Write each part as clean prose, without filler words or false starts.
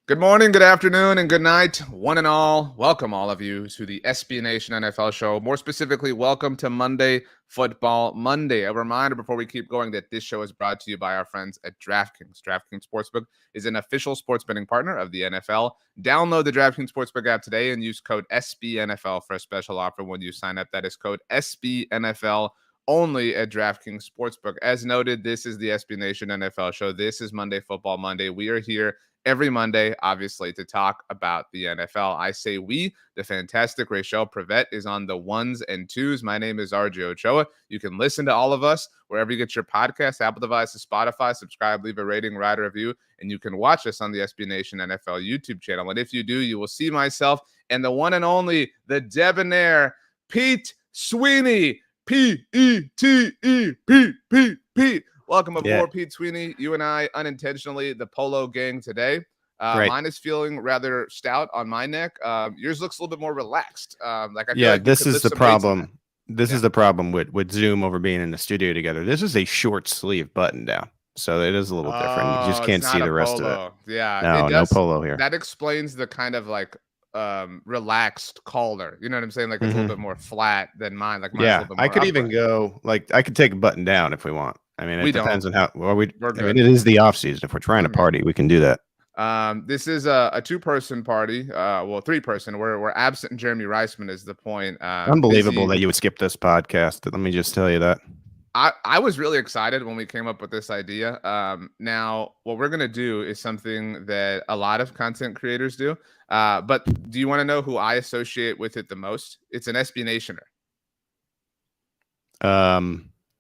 Good morning, good afternoon, and good night, one and all. Welcome, all of you, to the SB Nation NFL show. More specifically, welcome to Monday Football Monday. A reminder before we keep going that this show is brought to you by our friends at DraftKings. DraftKings Sportsbook is an official sports betting partner of the NFL. Download the DraftKings Sportsbook app today and use code SBNFL for a special offer when you sign up. That is code SBNFL only at DraftKings Sportsbook. As noted, this is the SB Nation NFL show. This is Monday Football Monday. We are here every Monday, obviously, to talk about the NFL. I say we, the fantastic Rachel Prevet is on the ones and twos. My name is RJ Ochoa. You can listen to all of us wherever you get your podcast, Apple devices, Spotify, subscribe, leave a rating, write a review, and you can watch us on the SB Nation NFL YouTube channel. And if you do, you will see myself and the one and only, the debonair Pete Sweeney. P-E-T-E, Pete. Welcome aboard, Pete Sweeney. You and I, unintentionally, the polo gang today. Right. Mine is feeling rather stout on my neck. Yours looks a little bit more relaxed. This is the problem. This is the problem with Zoom over being in the studio together. This is a short sleeve button down, so it is a little different. You just can't see the rest of it. Yeah, no polo here. That explains the kind of like relaxed collar. You know what I'm saying? Like it's a little bit more flat than mine. Like mine's a little bit more I could upright. even go like I could take a button down if we want. I mean, it depends on how well we. We're I mean, it is the off season. If we're trying to party, we can do that. This is a two-person party. Well, three-person. We're absent. And Jeremy Reisman is the point. Unbelievable that you would skip this podcast. Let me just tell you that. I was really excited when we came up with this idea. Now, what we're gonna do is something that a lot of content creators do. But do you want to know who I associate with it the most? It's an SB Nationer.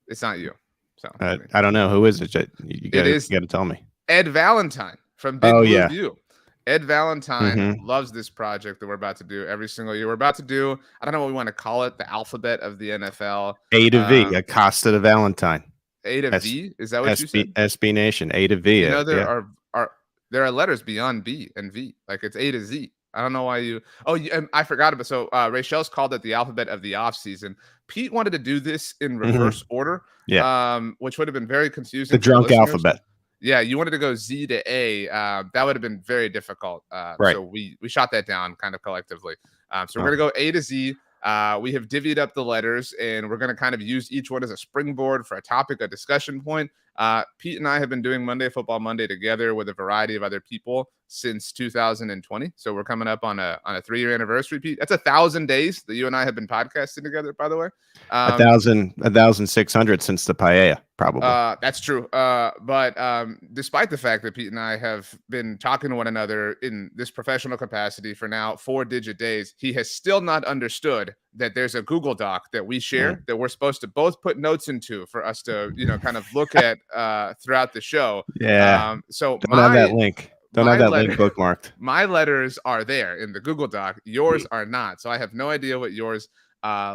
It's not you. So I don't know who is it. You got to tell me. Ed Valentine from Big Blue View. Ed Valentine loves this project that we're about to do every single year. We're about to do, I don't know what we want to call it, the alphabet of the NFL. A to V, Acosta to Valentine. A to V? Is that what you said? SB Nation, A to V. You know, there are letters beyond B and V. Like it's A to Z. I don't know why you. Oh, I forgot about. So Rachel's called it the alphabet of the off season. Pete wanted to do this in reverse order. Which would have been very confusing. The drunk alphabet. Yeah, you wanted to go Z to A. That would have been very difficult. Right. So we shot that down kind of collectively. So we're gonna go A to Z. We have divvied up the letters, and we're going to kind of use each one as a springboard for a topic, a discussion point. Pete and I have been doing Monday Football Monday together with a variety of other people since 2020. So we're coming up on a 3-year anniversary, Pete. That's 1,000 days that you and I have been podcasting together, by the way. 1,600 since the paella, probably. That's true. But despite the fact that Pete and I have been talking to one another in this professional capacity for now 4-digit days, he has still not understood that there's a Google Doc that we share that we're supposed to both put notes into for us to, kind of look at throughout the show. Yeah. So don't have that link. Don't have that link bookmarked. My letters are there in the Google Doc. Yours are not. So I have no idea what yours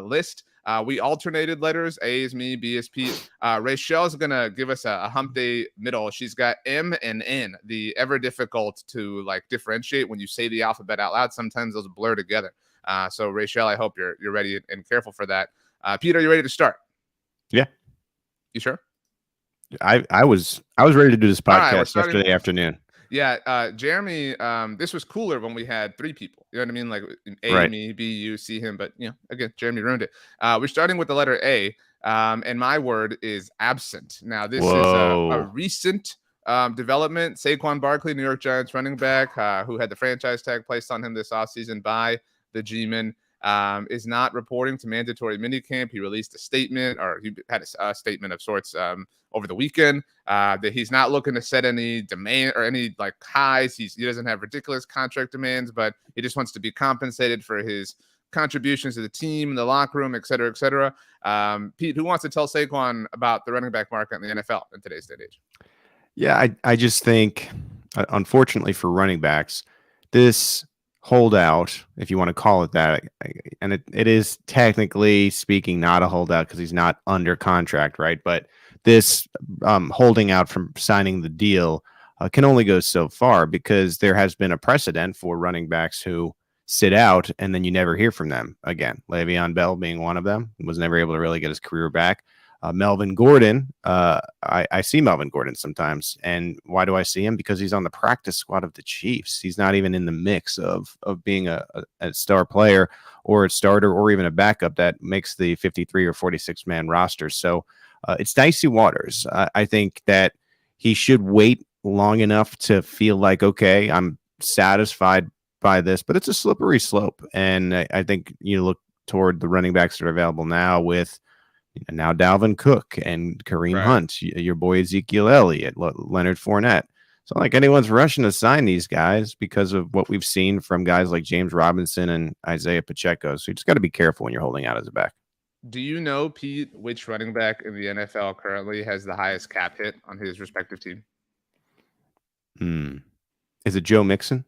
list. We alternated letters. A is me, B is Pete. Rachel's going to give us a hump day middle. She's got M and N, the ever difficult to like differentiate when you say the alphabet out loud. Sometimes those blur together. So Rachel, I hope you're ready and careful for that. Pete, are you ready to start? Yeah. You sure? I was ready to do this podcast yesterday afternoon. Yeah, Jeremy, this was cooler when we had 3 people. You know what I mean? Like A, me, B, you, see him. But, again, Jeremy ruined it. We're starting with the letter A, and my word is absent. Now, this is a recent development. Saquon Barkley, New York Giants running back, who had the franchise tag placed on him this offseason by the G-Men, is not reporting to mandatory minicamp. He released a statement, or he had a statement of sorts over the weekend that he's not looking to set any demand or any like highs. He doesn't have ridiculous contract demands, but he just wants to be compensated for his contributions to the team, the locker room, et cetera, et cetera. Pete, who wants to tell Saquon about the running back market in the NFL in today's day and age? Yeah, I just think, unfortunately for running backs, this holdout, if you want to call it that, and it is technically speaking not a holdout because he's not under contract, right? But this holding out from signing the deal can only go so far, because there has been a precedent for running backs who sit out and then you never hear from them again. Le'Veon Bell being one of them, was never able to really get his career back. Melvin Gordon, I see Melvin Gordon sometimes. And why do I see him? Because he's on the practice squad of the Chiefs. He's not even in the mix of being a star player or a starter or even a backup that makes the 53 or 46 man roster. So it's dicey waters. I think that he should wait long enough to feel like, okay, I'm satisfied by this, but it's a slippery slope. And I think you look toward the running backs that are available now with now Dalvin Cook and Kareem Hunt, your boy Ezekiel Elliott, Leonard Fournette. So like anyone's rushing to sign these guys because of what we've seen from guys like James Robinson and Isaiah Pacheco. So you just got to be careful when you're holding out as a back. Do you know, Pete, which running back in the NFL currently has the highest cap hit on his respective team? Is it Joe Mixon?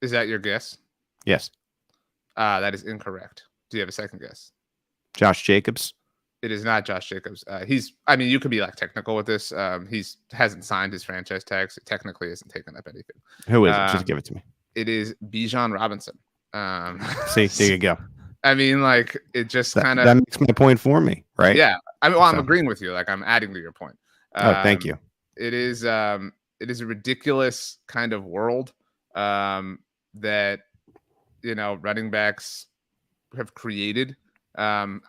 Is that your guess? Yes. That is incorrect. Do you have a second guess? Josh Jacobs? It is not Josh Jacobs. You could be like technical with this. Hasn't signed his franchise tag, so technically isn't taking up anything. Who is it? Just give it to me. It is Bijan Robinson. See, there you go. I mean, like, it just kind of that makes my point for me, right? Yeah. I'm agreeing with you. Like, I'm adding to your point. Thank you. It is a ridiculous kind of world that running backs have created. And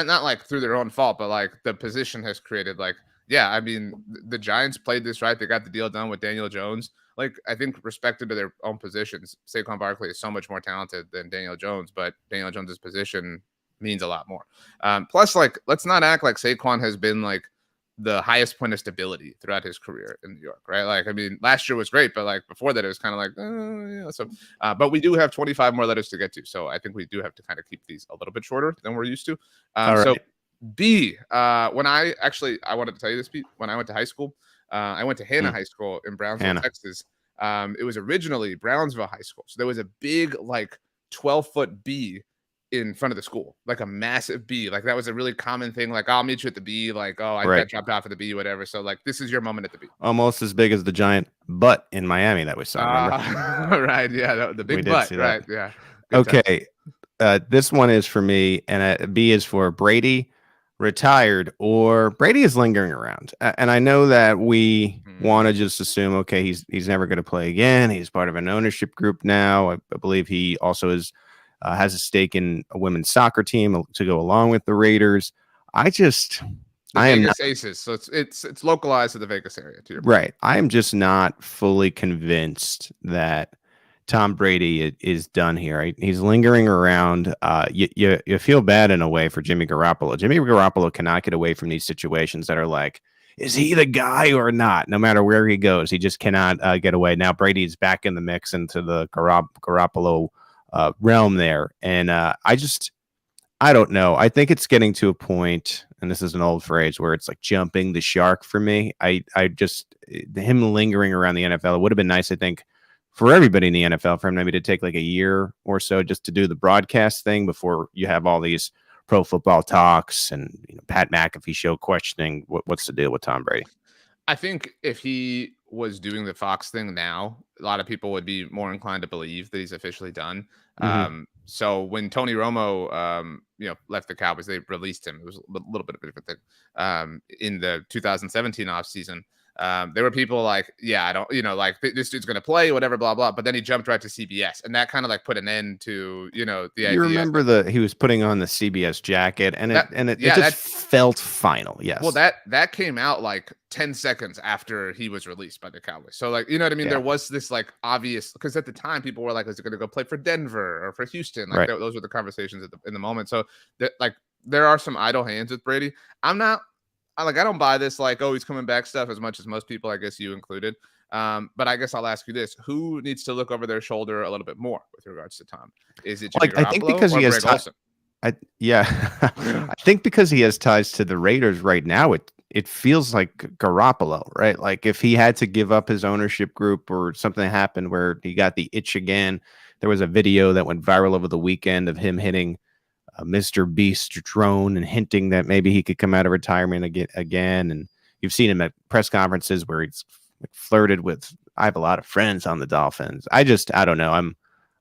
not like through their own fault, but like the position has created. Like, yeah, I mean, the Giants played this right. They got the deal done with Daniel Jones. Like, I think respected to their own positions, Saquon Barkley is so much more talented than Daniel Jones, but Daniel Jones's position means a lot more. Plus, like, let's not act like Saquon has been like the highest point of stability throughout his career in New York, right? Like, I mean, last year was great, but like before that, it was kind of like, yeah. So, but we do have 25 more letters to get to, so I think we do have to kind of keep these a little bit shorter than we're used to. So, B, when I wanted to tell you this, Pete. When I went to high school, I went to Hannah High School in Brownsville, Texas. It was originally Brownsville High School, so there was a big like 12-foot B in front of the school, like a massive B. Like that was a really common thing. Like, I'll meet you at the B. Like, oh, I got dropped off at the B, whatever. So like, this is your moment at the B. Almost as big as the giant butt in Miami that we saw. Right. Yeah. The big butt. Right. Yeah. Good okay. This one is for me, and B is for Brady retired or Brady is lingering around. And I know that we want to just assume, okay, he's never going to play again. He's part of an ownership group now. I believe he also is. Has a stake in a women's soccer team to go along with the Raiders. I am not, Aces, so it's localized to the Vegas area. To your point. Right. I am just not fully convinced that Tom Brady is done here. Right? He's lingering around. You feel bad in a way for Jimmy Garoppolo. Jimmy Garoppolo cannot get away from these situations that are like, is he the guy or not? No matter where he goes, he just cannot get away. Now Brady's back in the mix into the Garoppolo realm there. And I don't know. I think it's getting to a point, and this is an old phrase, where it's like jumping the shark for me. Him lingering around the NFL, it would have been nice, I think, for everybody in the NFL, for him maybe to take like a year or so just to do the broadcast thing before you have all these pro football talks and Pat McAfee show questioning what's the deal with Tom Brady. I think if he was doing the Fox thing now, a lot of people would be more inclined to believe that he's officially done. So when Tony Romo, left the Cowboys, they released him. It was a little bit of a different thing. In the 2017 offseason, there were people like, yeah, I don't, like this dude's going to play, whatever, blah, blah. But then he jumped right to CBS, and that kind of like put an end to, the idea. You remember he was putting on the CBS jacket, and it just felt final. Yes. Well, that came out like 10 seconds after he was released by the Cowboys. So like, you know what I mean? Yeah. There was this like obvious, because at the time people were like, is it going to go play for Denver or for Houston? Like those were the conversations in the moment. So there are some idle hands with Brady. I don't buy this like, oh, he's coming back stuff as much as most people, I guess you included. But I guess I'll ask you this: who needs to look over their shoulder a little bit more with regards to Tom? Is it Jimmy Garoppolo, I think because he has Olsen? I think because he has ties to the Raiders right now, it feels like Garoppolo, right? Like if he had to give up his ownership group or something happened where he got the itch again. There was a video that went viral over the weekend of him hitting Mr. Beast drone and hinting that maybe he could come out of retirement again. And you've seen him at press conferences where he's flirted with, I have a lot of friends on the Dolphins. I don't know. I'm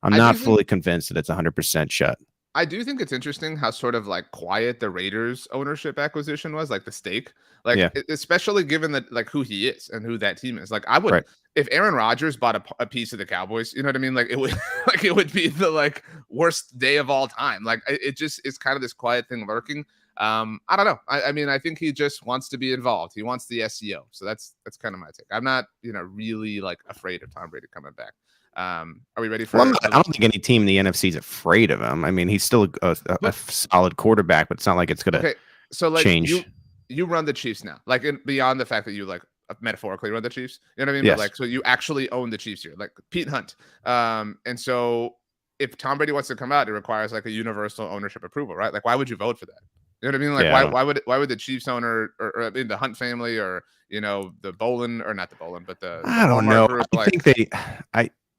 not fully convinced that it's 100% shut. I do think it's interesting how sort of like quiet the Raiders ownership acquisition was, like the stake, like Yeah, especially given that like who he is and who that team is. Like I would, right. if Aaron Rodgers bought a piece of the Cowboys, you know what I mean? Like it would, like it would be the like worst day of all time. Like it just is kind of this quiet thing lurking. I don't know. I mean, I think he just wants to be involved. He wants the SEO. So that's kind of my take. I'm not, really like afraid of Tom Brady coming back. Are we ready for? Well, I don't think any team in the NFC is afraid of him. I mean, he's still a solid quarterback, but it's not like it's going to so like change. you run the Chiefs now, like beyond the fact that you like metaphorically run the Chiefs. You know what I mean? Yes. But like, so you actually own the Chiefs here, like Pete Hunt. And so if Tom Brady wants to come out, it requires like a universal ownership approval, right? Like, why would you vote for that? You know what I mean? Like, Yeah, why would the Chiefs owner or I mean, the Hunt family or the Bolin or not the Bolin, but the I don't Hallmark know. group, I like, think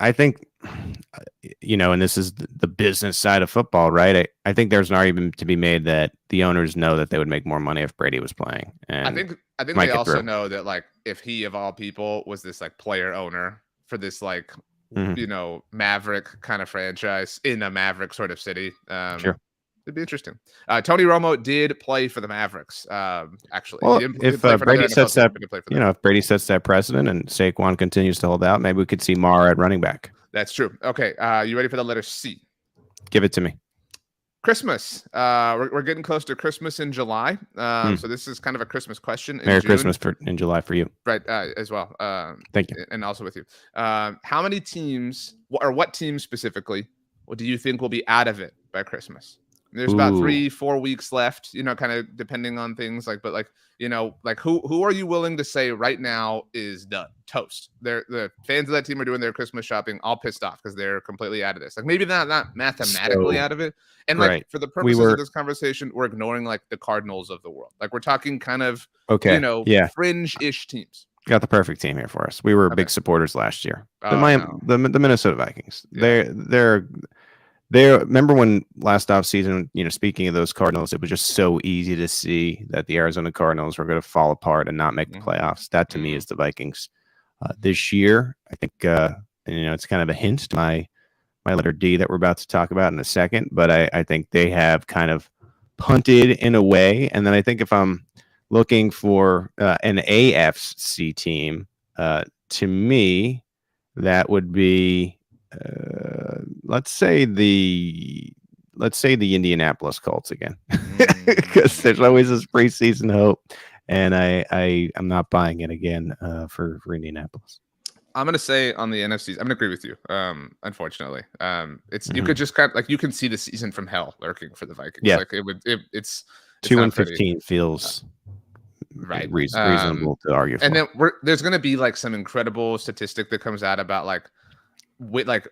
I think, and this is the business side of football, right? I think there's an argument to be made that the owners know that they would make more money if Brady was playing. And I think they also know that like if he of all people was this like player owner for this like Maverick kind of franchise in a Maverick sort of city, sure. It'd be interesting. Tony Romo did play for the Mavericks. Actually, well, if Brady sets that, if Brady sets that precedent and Saquon continues to hold out, maybe we could see Maher at running back. That's true. Okay, you ready for the letter C? Give it to me. Christmas. We're getting close to Christmas in July. So this is kind of a Christmas question. Merry Christmas in July for you. Right, as well. Thank you. And also with you. How many teams, or what teams specifically, do you think will be out of it by Christmas? There's about 3-4 weeks left, kind of depending on things like, but like, like who are you willing to say right now is done? Toast. The fans of that team are doing their Christmas shopping all pissed off because they're completely out of this. Like maybe not mathematically out of it. And like for the purposes of this conversation, we're ignoring like the Cardinals of the world. Like we're talking kind of, fringe-ish teams. Got the perfect team here for us. We were big supporters last year. The Minnesota Vikings. Yeah. They're remember when last offseason, speaking of those Cardinals, it was just so easy to see that the Arizona Cardinals were going to fall apart and not make the playoffs. That to me is the Vikings. This year, I think, it's kind of a hint to my letter D that we're about to talk about in a second, but I think they have kind of punted in a way. And then I think if I'm looking for an AFC team, to me, that would be let's say the Indianapolis Colts again, because there's always this preseason hope, and I'm not buying it again for Indianapolis. I'm gonna say on the NFCs, I'm gonna agree with you. Unfortunately, it's you could just kind of like you can see the season from hell lurking for the Vikings. Yeah, like it's 2-15 feels right reasonable to argue for. And then there's gonna be like some incredible statistic that comes out about like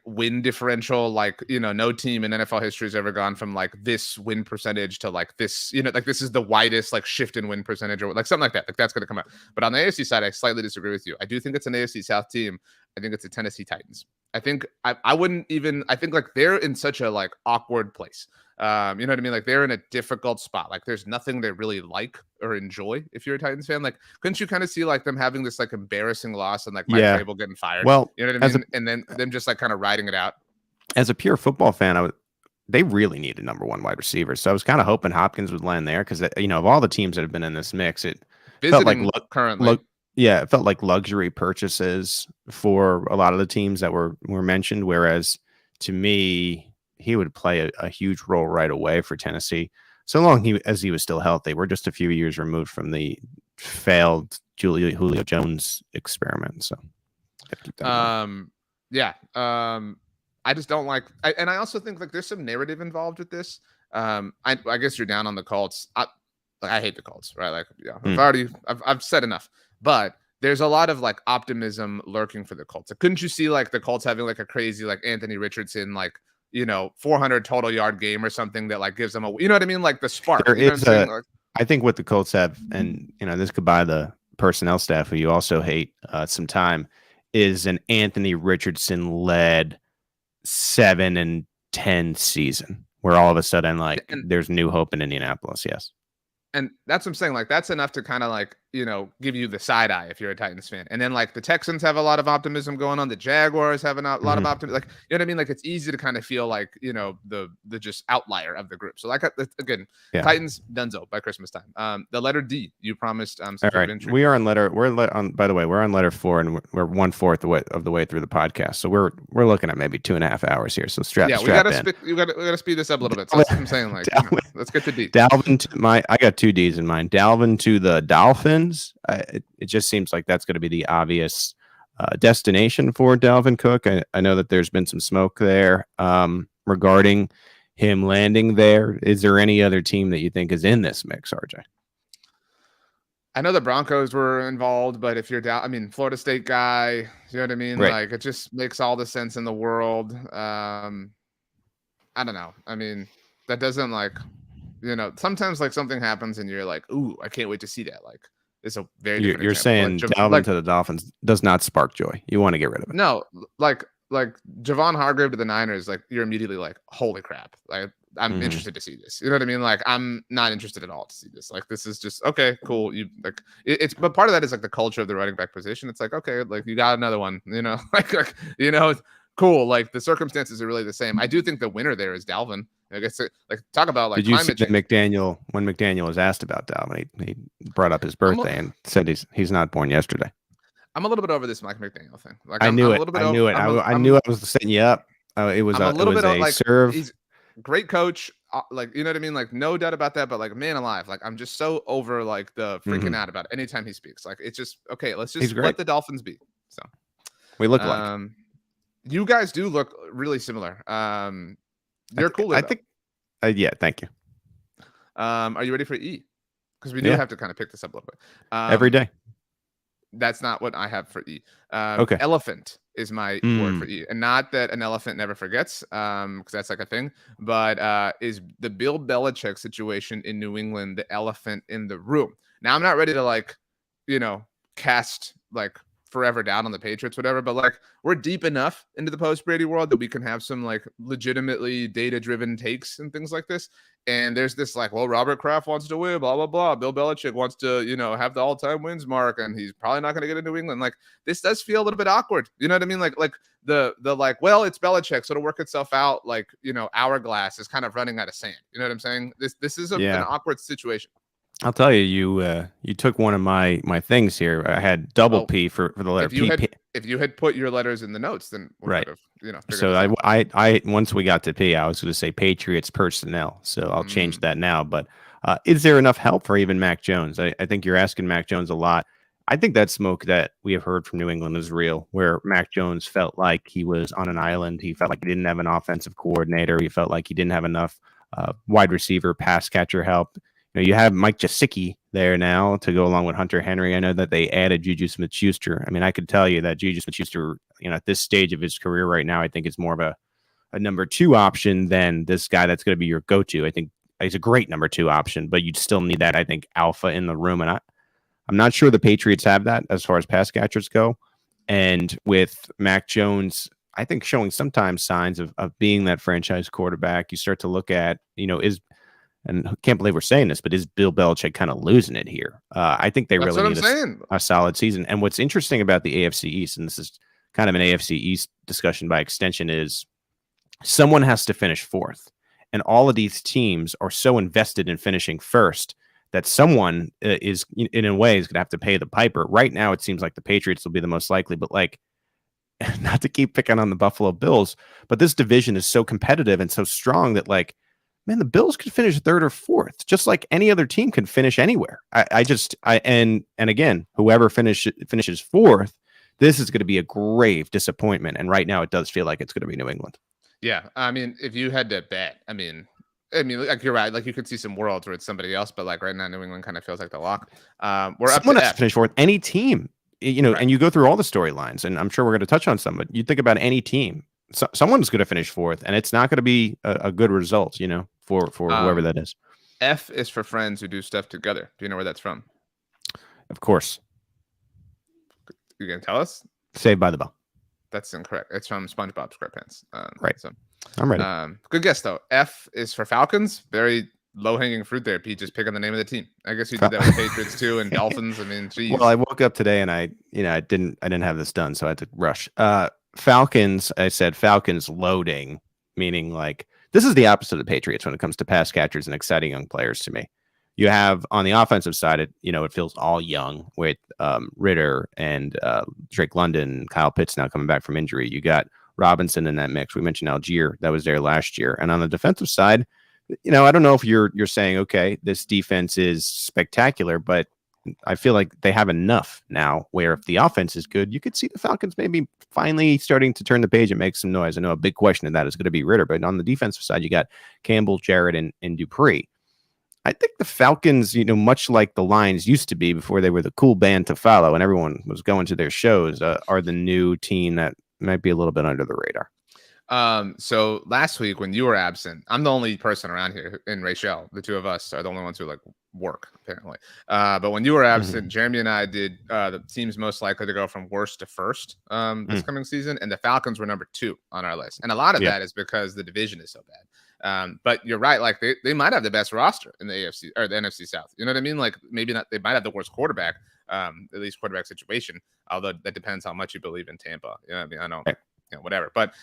win differential, like no team in NFL history has ever gone from like this win percentage to like this, like this is the widest like shift in win percentage or like something like that. Like that's going to come out. But on the AFC side, I slightly disagree with you. I do think it's an AFC South team. I think it's the Tennessee Titans. I think I wouldn't even. I think like they're in such a like awkward place. You know what I mean? Like they're in a difficult spot. Like there's nothing they really like or enjoy. If you're a Titans fan, like couldn't you kind of see like them having this like embarrassing loss and like Mike Vrabel getting fired? Well, you know what I mean? And then them just like kind of riding it out. As a pure football fan, they really need a number one wide receiver. So I was kind of hoping Hopkins would land there because of all the teams that have been in this mix, it felt like currently. It felt like luxury purchases for a lot of the teams that were mentioned. Whereas to me, he would play a huge role right away for Tennessee, so long as he was still healthy. We're just a few years removed from the failed Julio Jones experiment. So, I just don't like, and I also think like there's some narrative involved with this. I guess you're down on the Colts. I hate the Colts, right? Like, I've said enough. But there's a lot of like optimism lurking for the Colts. Like, couldn't you see like the Colts having like a crazy like Anthony Richardson 400 total yard game or something that like gives them you know what I mean? Like the spark. I think what the Colts have, and this could buy the personnel staff who you also hate some time, is an Anthony Richardson led 7-10 season where all of a sudden there's new hope in Indianapolis. Yes. And that's what I'm saying. Like, that's enough to kind of like, give you the side eye if you're a Titans fan. And then like the Texans have a lot of optimism going on. The Jaguars have a lot of optimism. Like, you know what I mean? Like, it's easy to kind of feel like, the just outlier of the group. So like, again, Titans Dunzo by Christmas time. The letter D, you promised. All right. We are on letter. By the way, we're on letter 4, and we're 1/4 of the way through the podcast. So we're looking at maybe 2.5 hours here. So strap in. We gotta speed this up a little bit. So that's what I'm saying. Like, let's get to D. Dalvin to I got 2 D's in mind. Dalvin to the Dolphins. It just seems like that's going to be the obvious destination for Dalvin Cook. I know that there's been some smoke there regarding him landing there. Is there any other team that you think is in this mix, RJ? I know the Broncos were involved, but if you're down, I mean, Florida State guy, you know what I mean? Right. Like, it just makes all the sense in the world. I don't know. I mean, that doesn't like, sometimes like something happens and you're like, ooh, I can't wait to see that. Like, it's a very different You're example. saying Dalvin to the Dolphins does not spark joy. You want to get rid of it. No, like Javon Hargrave to the Niners, like you're immediately like, holy crap. Like, I'm interested to see this. You know what I mean? Like, I'm not interested at all to see this. Like, this is just okay, cool. You like but part of that is like the culture of the running back position. It's like, okay, like you got another one, like cool. Like the circumstances are really the same. I do think the winner there is Dalvin. I guess like talk about like. Did you see that McDaniel, when McDaniel was asked about Dalvin, he brought up his birthday and said he's not born yesterday. I'm a little bit over this Mike McDaniel thing. Like, I knew it. I knew I was setting you up. It was a little bit like serve. He's great coach. Like, you know what I mean? Like, no doubt about that. But like, man alive, like I'm just so over like the freaking out about it anytime he speaks. Like, it's just okay. Let's just let the Dolphins be. So we look like. You guys do look really similar. You're cool. I think. Yeah. Thank you. Are you ready for E? Because we do have to kind of pick this up a little bit. Every day. That's not what I have for E. Okay. Elephant is my word for E. And not that an elephant never forgets, because that's like a thing, but is the Bill Belichick situation in New England the elephant in the room? Now, I'm not ready to like, cast like forever down on the Patriots, whatever, but like we're deep enough into the post-Brady world that we can have some like legitimately data-driven takes and things like this. And there's this like, well, Robert Kraft wants to win, blah, blah, blah. Bill Belichick wants to, have the all-time wins mark, and he's probably not going to get into New England. Like, this does feel a little bit awkward. You know what I mean? Like the like, well, it's Belichick, so it'll work itself out. Like, hourglass is kind of running out of sand. You know what I'm saying? This is an awkward situation. I'll tell you, you took one of my things here. I had double P for the letter P. If you had put your letters in the notes, then we right. Could have, so I once we got to P, I was going to say Patriots personnel. So I'll change that now. But is there enough help for even Mac Jones? I think you're asking Mac Jones a lot. I think that smoke that we have heard from New England is real, where Mac Jones felt like he was on an island. He felt like he didn't have an offensive coordinator. He felt like he didn't have enough wide receiver, pass catcher help. You have Mike Gesicki there now to go along with Hunter Henry. I know that they added Juju Smith-Schuster. I mean, I could tell you that Juju Smith-Schuster, at this stage of his career right now, I think is more of a number 2 option than this guy that's going to be your go-to. I think he's a great number 2 option, but you'd still need that, I think, alpha in the room. And I'm not sure the Patriots have that as far as pass catchers go. And with Mac Jones, I think showing sometimes signs of being that franchise quarterback, you start to look at, and I can't believe we're saying this, but is Bill Belichick kind of losing it here? I think they really need a solid season. And what's interesting about the AFC East, and this is kind of an AFC East discussion by extension, is someone has to finish 4th. And all of these teams are so invested in finishing first that someone is, in a way, is going to have to pay the piper. Right now, it seems like the Patriots will be the most likely, but like, not to keep picking on the Buffalo Bills, but this division is so competitive and so strong that like, man, the Bills could finish 3rd or 4th, just like any other team can finish anywhere. And again, whoever finishes 4th, this is going to be a grave disappointment. And right now, it does feel like it's going to be New England. Yeah, I mean, if you had to bet, I mean, like you're right. Like you could see some worlds where it's somebody else, but like right now, New England kind of feels like the lock. We're someone has to finish 4th. Any team, right. And you go through all the storylines, and I'm sure we're going to touch on some. But you think about any team. So, someone's going to finish 4th, and it's not going to be a good result, for whoever that is. F is for friends who do stuff together. Do you know where that's from? Of course. You can tell us? Saved by the Bell. That's incorrect. It's from SpongeBob SquarePants. Right. So I'm ready. Good guess though. F is for Falcons. Very low-hanging fruit there, Pete, just picking the name of the team. I guess you did that with Patriots too and Dolphins. I mean, geez. Well, I woke up today and I didn't have this done, so I had to rush. Falcons, I said Falcons loading, meaning like this is the opposite of the Patriots when it comes to pass catchers and exciting young players to me. You have on the offensive side, it feels all young with Ritter and Drake London, Kyle Pitts now coming back from injury. You got Robinson in that mix. We mentioned Algier, that was there last year. And on the defensive side, I don't know if you're saying, okay, this defense is spectacular, but I feel like they have enough now where if the offense is good, you could see the Falcons maybe finally starting to turn the page and make some noise. I know a big question of that is going to be Ritter, but on the defensive side, you got Campbell, Jarrett, and Dupree. I think the Falcons, much like the Lions used to be before they were the cool band to follow and everyone was going to their shows, are the new team that might be a little bit under the radar. So last week when you were absent, I'm the only person around here in Rachel. The two of us are the only ones who like work apparently. But when you were absent, Jeremy and I did the teams most likely to go from worst to first this coming season, and the Falcons were number 2 on our list. And a lot of that is because the division is so bad. But you're right, like they might have the best roster in the AFC or the NFC South. You know what I mean? Like maybe not, they might have the worst quarterback, at least quarterback situation. Although that depends how much you believe in Tampa. You know what I mean? I know. Whatever. But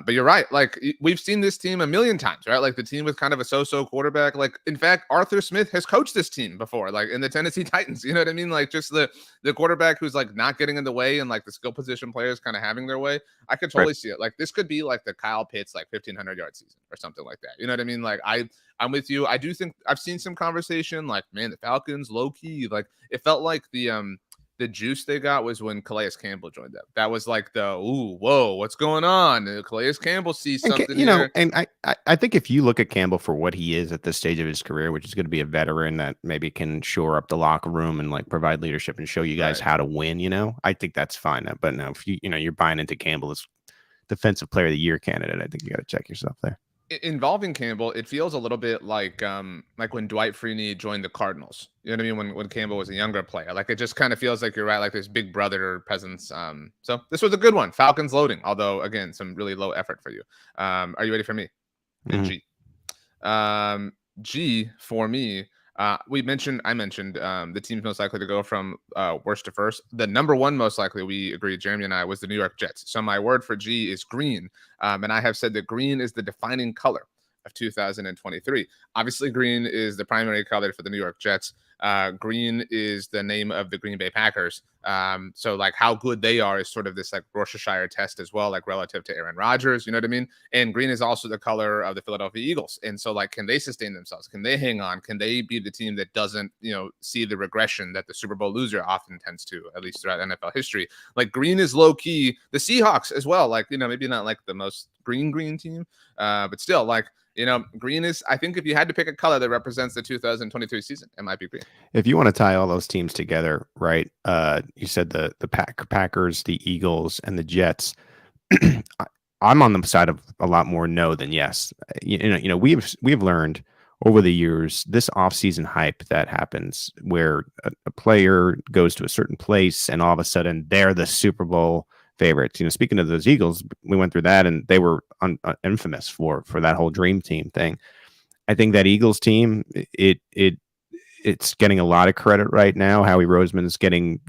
you're right. Like we've seen this team a million times, right? Like the team with kind of a so-so quarterback. Like in fact, Arthur Smith has coached this team before, like in the Tennessee Titans. You know what I mean? Like just the quarterback who's like not getting in the way and like the skill position players kind of having their way. I could totally see it. Like this could be like the Kyle Pitts like 1,500-yard season or something like that. You know what I mean? Like I'm with you. I do think I've seen some conversation like, man, the Falcons low key. Like it felt like the juice they got was when Calais Campbell joined them. That was like whoa, what's going on? And Calais Campbell sees something, here. And I think if you look at Campbell for what he is at this stage of his career, which is going to be a veteran that maybe can shore up the locker room and like provide leadership and show you guys how to win, I think that's fine. But no, if you're buying into Campbell as defensive player of the year candidate, I think you got to check yourself there. Involving Campbell, it feels a little bit like when Dwight Freeney joined the Cardinals. You know what I mean? When Campbell was a younger player, like it just kind of feels like you're right, like this big brother presence. So this was a good one. Falcons loading, although again, some really low effort for you. Are you ready for me? G. G for me. I mentioned the teams most likely to go from worst to first. The number 1 most likely, we agreed, Jeremy and I, was the New York Jets. So my word for G is green. And I have said that green is the defining color of 2023. Obviously, green is the primary color for the New York Jets. Green is the name of the Green Bay Packers. So like how good they are is sort of this like Worcestershire test as well, like relative to Aaron Rodgers, you know what I mean? And green is also the color of the Philadelphia Eagles. And so like, can they sustain themselves? Can they hang on? Can they be the team that doesn't, see the regression that the Super Bowl loser often tends to, at least throughout NFL history? Like green is low key. The Seahawks as well, like, maybe not like the most green team, but still like, green is, I think if you had to pick a color that represents the 2023 season, it might be green. If you want to tie all those teams together, right? You said the Packers, the Eagles, and the Jets. I'm on the side of a lot more no than yes. We've learned over the years this offseason hype that happens where a player goes to a certain place and all of a sudden they're the Super Bowl favorites. Speaking of those Eagles, we went through that and they were infamous for that whole dream team thing. I think that Eagles team, it's getting a lot of credit right now. Howie Roseman is getting,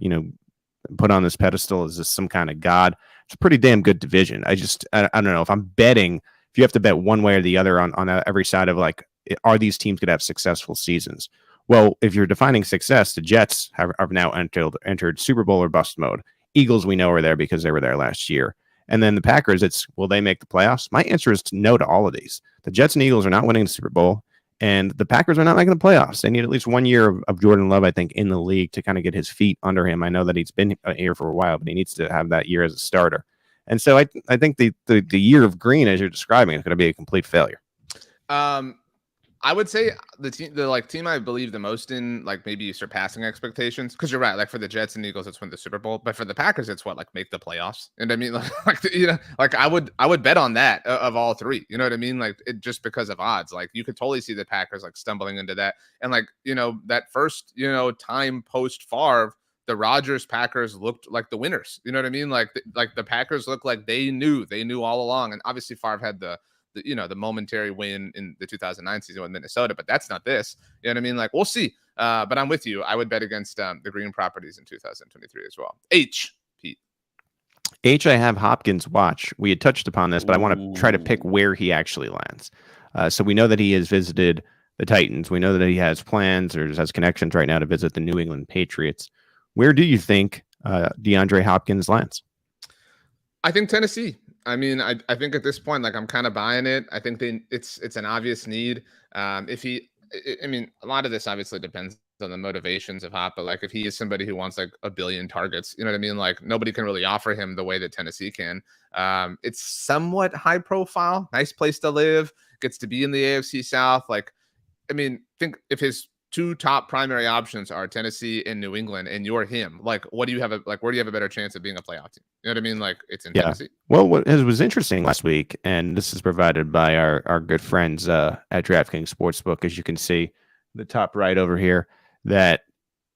put on this pedestal as some kind of god. It's a pretty damn good division. I don't know if I'm betting, if you have to bet one way or the other on every side of like, are these teams going to have successful seasons? Well, if you're defining success, the Jets have now entered Super Bowl or bust mode. Eagles, we know, are there because they were there last year. And then the Packers, will they make the playoffs? My answer is no to all of these. The Jets and Eagles are not winning the Super Bowl, and the Packers are not making the playoffs. They need at least 1 year of Jordan Love, I think, in the league to kind of get his feet under him. I know that he's been here for a while, but he needs to have that year as a starter. And so I think the year of green, as you're describing, is going to be a complete failure. I would say the team I believe the most in, like maybe surpassing expectations, because you're right. Like for the Jets and Eagles, it's win the Super Bowl, but for the Packers, it's what, like make the playoffs. And I mean, like I would bet on that of all three. You know what I mean? Like just because of odds, like you could totally see the Packers like stumbling into that, and like that first time post Favre, the Rodgers Packers looked like the winners. You know what I mean? Like the Packers looked like they knew all along, and obviously Favre had the the momentary win in the 2009 season with Minnesota, but that's not this. You know what I mean? Like, we'll see. But I'm with you. I would bet against the Green Properties in 2023 as well. Pete. I have Hopkins watch. We had touched upon this, but I want to try to pick where he actually lands. So we know that he has visited the Titans. We know that he has plans or has connections right now to visit the New England Patriots. Where do you think DeAndre Hopkins lands? I think Tennessee. I mean, I think at this point, like, I'm kind of buying it. I think it's an obvious need. A lot of this obviously depends on the motivations of Hop, but like, if he is somebody who wants like 1 billion targets, you know what I mean? Like, nobody can really offer him the way that Tennessee can. It's somewhat high profile, nice place to live, gets to be in the AFC South. Like, I mean, think if his two top primary options are Tennessee and New England, and you're him, like, where do you have a better chance of being a playoff team? You know what I mean? Like, it's in Tennessee. Well, what was interesting last week, and this is provided by our good friends at DraftKings Sportsbook, as you can see, the top right over here, that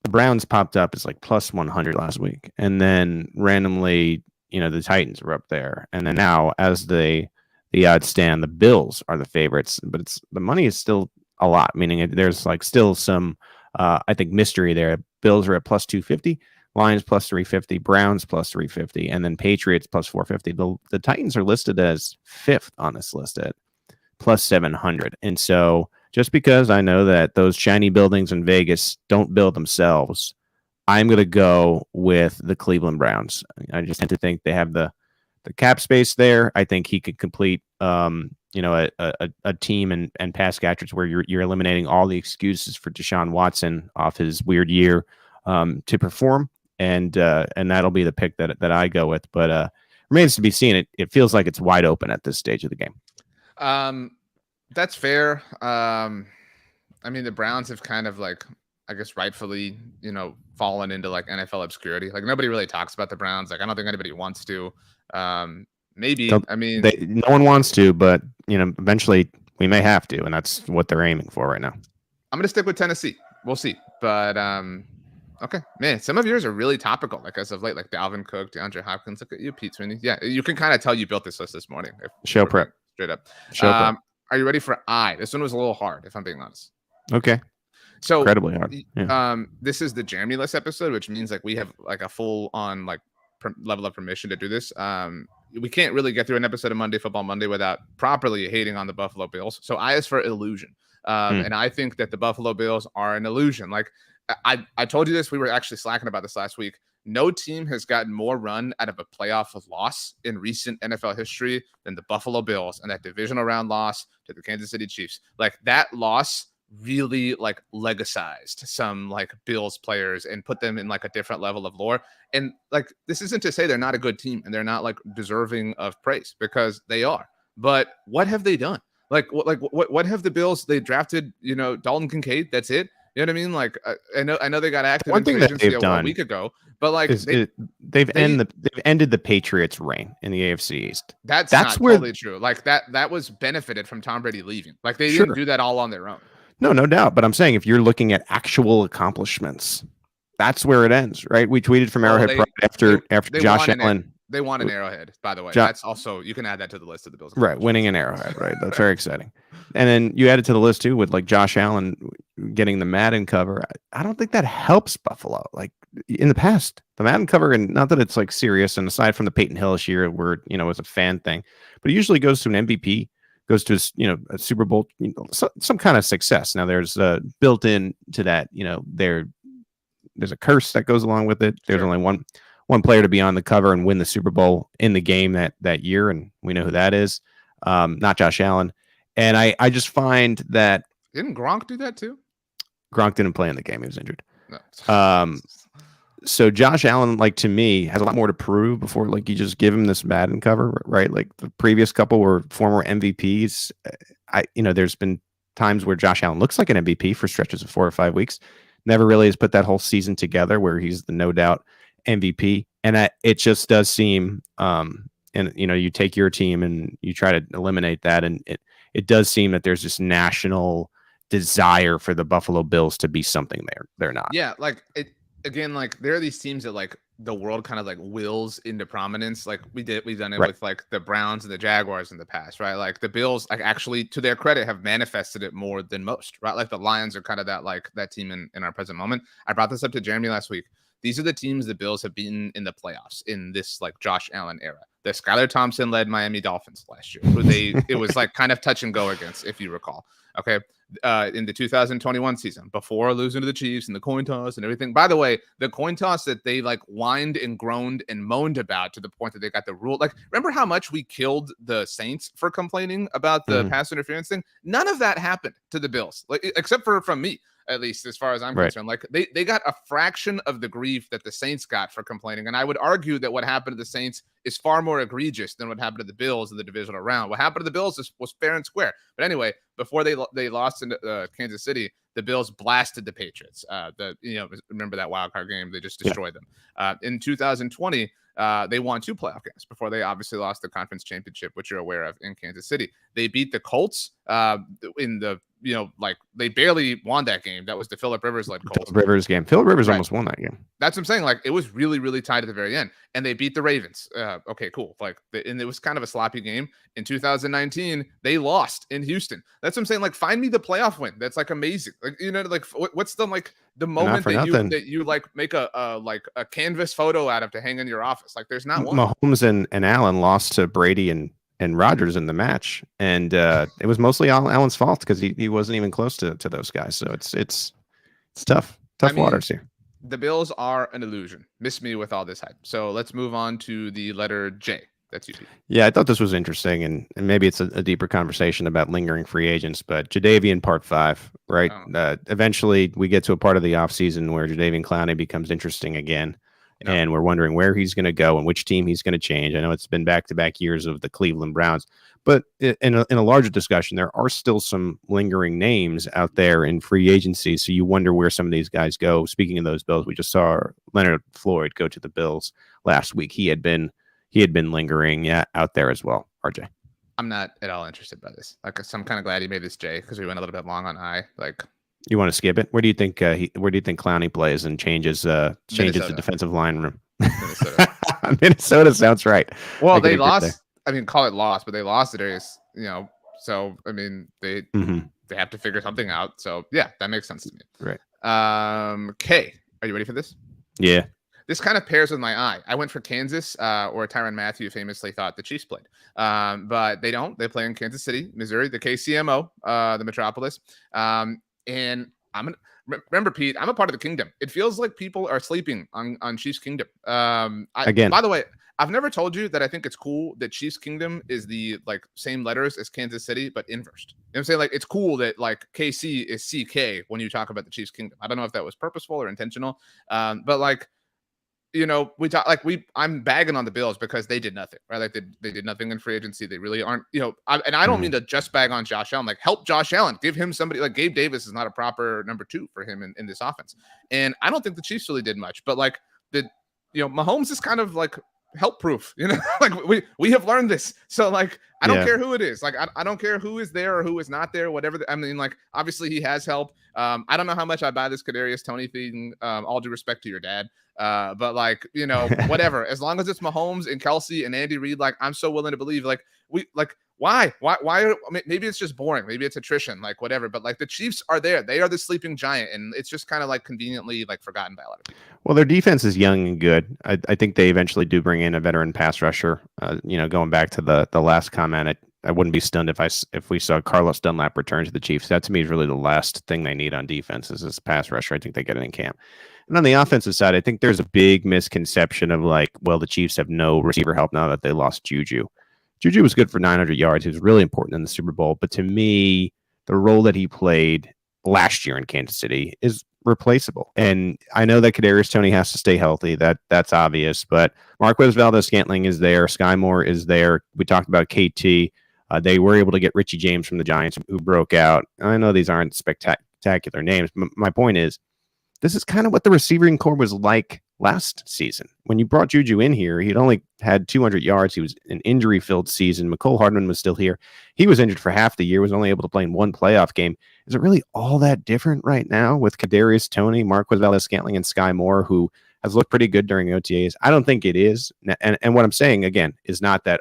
the Browns popped up as like plus 100 last week, and then randomly, the Titans were up there, and then now, as the odds stand, the Bills are the favorites, but the money is still a lot, meaning there's like still some I think mystery there. Bills are at plus 250, Lions plus 350, Browns plus 350, and then Patriots plus 450. The Titans are listed as fifth on this list at plus 700. And so just because I know that those shiny buildings in Vegas don't build themselves, I'm going to go with the Cleveland Browns. I just tend to think they have the cap space there. I think he could complete a team and pass catchers where you're eliminating all the excuses for Deshaun Watson off his weird year to perform, and that'll be the pick that I go with. But remains to be seen. It feels like it's wide open at this stage of the game. That's fair. I mean, the Browns have kind of, like, I guess rightfully, fallen into like NFL obscurity. Like, nobody really talks about the Browns. Like, I don't think anybody wants to. Maybe. No one wants to, but eventually we may have to, and that's what they're aiming for right now. I'm gonna stick with Tennessee. We'll see, but okay, man. Some of yours are really topical, like as of late, like Dalvin Cook, DeAndre Hopkins. Look at you, Pete Sweeney. Yeah, you can kind of tell you built this list this morning. Show prep, straight up. Show prep. Are you ready for I? This one was a little hard, if I'm being honest. Okay. So incredibly hard. Yeah. This is the Jeremy list episode, which means like we have like a full on like level of permission to do this. We can't really get through an episode of Monday Football Monday without properly hating on the Buffalo Bills. So I is for illusion. And I think that the Buffalo Bills are an illusion. Like I told you this, we were actually slacking about this last week. No team has gotten more run out of a playoff loss in recent NFL history than the Buffalo Bills, and that divisional round loss to the Kansas City Chiefs. Like, that loss really like legacized some like Bills players and put them in like a different level of lore. And like, this isn't to say they're not a good team and they're not like deserving of praise, because they are. But what have they done? What have the Bills? They drafted, Dalton Kincaid. That's it. You know what I mean? Like, I know they got active. One thing that they've done a week ago, but like they've ended the Patriots' reign in the AFC East. That's not totally true. Like that was benefited from Tom Brady leaving. Like, they didn't do that all on their own. No doubt. But I'm saying, if you're looking at actual accomplishments, that's where it ends, right? We tweeted from Arrowhead Pride after Josh Allen. They won an Arrowhead, by the way. That's also, you can add that to the list of the Bills. Right, winning an Arrowhead, right? That's very exciting. And then you add it to the list too with like Josh Allen getting the Madden cover. I don't think that helps Buffalo. Like, in the past, the Madden cover, and not that it's like serious, and aside from the Peyton Hillis year where it's a fan thing, but it usually goes to an MVP, goes to a Super Bowl, some kind of success. Now there's built in to that, there's a curse that goes along with it. There's only one player to be on the cover and win the Super Bowl in the game that year, and we know who that is. Not Josh Allen. And I just find that, didn't Gronk do that too? Gronk didn't play in the game; he was injured. No. So Josh Allen, like, to me, has a lot more to prove before like you just give him this Madden cover, right? Like, the previous couple were former MVPs. There's been times where Josh Allen looks like an MVP for stretches of 4 or 5 weeks. Never really has put that whole season together where he's the no doubt MVP, and it just does seem, you take your team and you try to eliminate that, and it does seem that there's this national desire for the Buffalo Bills to be something they're not. Yeah, like it again. Like, there are these teams that like the world kind of like wills into prominence. Like we've done it Right. with like the Browns and the Jaguars in the past, right? Like the Bills, like actually to their credit, have manifested it more than most, right? Like the Lions are kind of that team in our present moment. I brought this up to Jeremy last week. These are the teams the Bills have beaten in the playoffs in this like Josh Allen era. The Skylar Thompson led Miami Dolphins last year, who it was like kind of touch and go against, if you recall. Okay. In the 2021 season, before losing to the Chiefs and the coin toss and everything. By the way, the coin toss that they like whined and groaned and moaned about to the point that they got the rule. Like, remember how much we killed the Saints for complaining about the pass interference thing? None of that happened to the Bills, like except for from me, at least as far as I'm concerned. Like they got a fraction of the grief that the Saints got for complaining. And I would argue that what happened to the Saints is far more egregious than what happened to the Bills in the divisional round. What happened to the Bills was fair and square. But anyway, before they lost in Kansas City, the Bills blasted the Patriots. Remember that wild card game? They just destroyed them. In 2020, they won 2 playoff games before they obviously lost the conference championship, which you're aware of, in Kansas City. They beat the Colts in the, they barely won that game. That was the Phillip Rivers led Colts. Rivers game. Phillip Rivers almost won that game. That's what I'm saying. Like, it was really, really tight at the very end. And they beat the Ravens. Okay, cool. And it was kind of a sloppy game. In 2019, they lost in Houston. That's what I'm saying. Like, find me the playoff win. That's like amazing. Like, what's the moment that you like make a canvas photo out of to hang in your office? Like, there's not one. Mahomes and Allen lost to Brady and Rodgers in the match, and it was mostly Allen's fault because he wasn't even close to those guys. So it's tough waters here. The Bills are an illusion. Miss me with all this hype. So let's move on to the letter J. That's you. Yeah, I thought this was interesting, and maybe it's a deeper conversation about lingering free agents, but Jadeveon part 5, right? Eventually we get to a part of the offseason where Jadeveon Clowney becomes interesting again. And we're wondering where he's going to go and which team he's going to change. I know it's been back-to-back years of the Cleveland Browns, but in a larger discussion, there are still some lingering names out there in free agency. So you wonder where some of these guys go. Speaking of those Bills, we just saw Leonard Floyd go to the Bills last week. He had been lingering out there as well. RJ, I'm not at all interested by this. So I'm kind of glad he made this J because we went a little bit long on I. You want to skip it? Where do you think Clowney plays and changes the defensive line room? Minnesota. Minnesota sounds right. Well, they lost. I mean, call it loss, but they lost to Darius. So I mean, they have to figure something out. So yeah, that makes sense to me. Right. K, are you ready for this? Yeah. This kind of pairs with my eye. I went for Kansas, or Tyrann Mathieu famously thought the Chiefs played. But they don't. They play in Kansas City, Missouri, the KCMO, the Metropolis. And remember, Pete, I'm a part of the kingdom. It feels like people are sleeping on Chiefs Kingdom. Again, by the way, I've never told you that I think it's cool that Chiefs Kingdom is the same letters as Kansas City, but inversed. You know what I'm saying? It's cool that KC is CK when you talk about the Chiefs Kingdom. I don't know if that was purposeful or intentional. But we talk I'm bagging on the Bills because they did nothing, right? They did nothing in free agency. They really aren't, and I don't mean to just bag on Josh Allen. Help Josh Allen, give him somebody like Gabe Davis is not a proper number 2 for him in this offense. And I don't think the Chiefs really did much, but Mahomes is kind of help proof, we have learned this. So I don't care who it is. I don't care who is there or who is not there, whatever. Obviously he has help. I don't know how much I buy this Kadarius Toney thing. All due respect to your dad. But whatever, as long as it's Mahomes and Kelsey and Andy Reid, I'm so willing to believe why maybe it's just boring. Maybe it's attrition, whatever. But the Chiefs are there. They are the sleeping giant. And it's just kind of conveniently forgotten by a lot of people. Well, their defense is young and good. I think they eventually do bring in a veteran pass rusher. Going back to the last comment, I wouldn't be stunned if we saw Carlos Dunlap return to the Chiefs. That to me is really the last thing they need on defense is this pass rusher. I think they get it in camp. And on the offensive side, I think there's a big misconception of the Chiefs have no receiver help now that they lost Juju. Juju was good for 900 yards. He was really important in the Super Bowl. But to me, the role that he played last year in Kansas City is replaceable. And I know that Kadarius Toney has to stay healthy. That's obvious. But Marquez Valdes-Scantling is there. Sky Moore is there. We talked about KT. They were able to get Richie James from the Giants, who broke out. I know these aren't spectacular names. But my point is, this is kind of what the receiving core was like last season. When you brought Juju in here, he'd only had 200 yards. He was an injury-filled season. Mecole Hardman was still here. He was injured for half the year, was only able to play in one playoff game. Is it really all that different right now with Kadarius Toney, Marquez Valdes-Scantling, and Sky Moore, who has looked pretty good during OTAs. I don't think it is. And what I'm saying, again, is not that,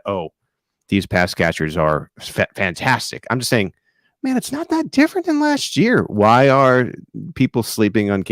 these pass catchers are fantastic. I'm just saying, man, it's not that different than last year. Why are people sleeping on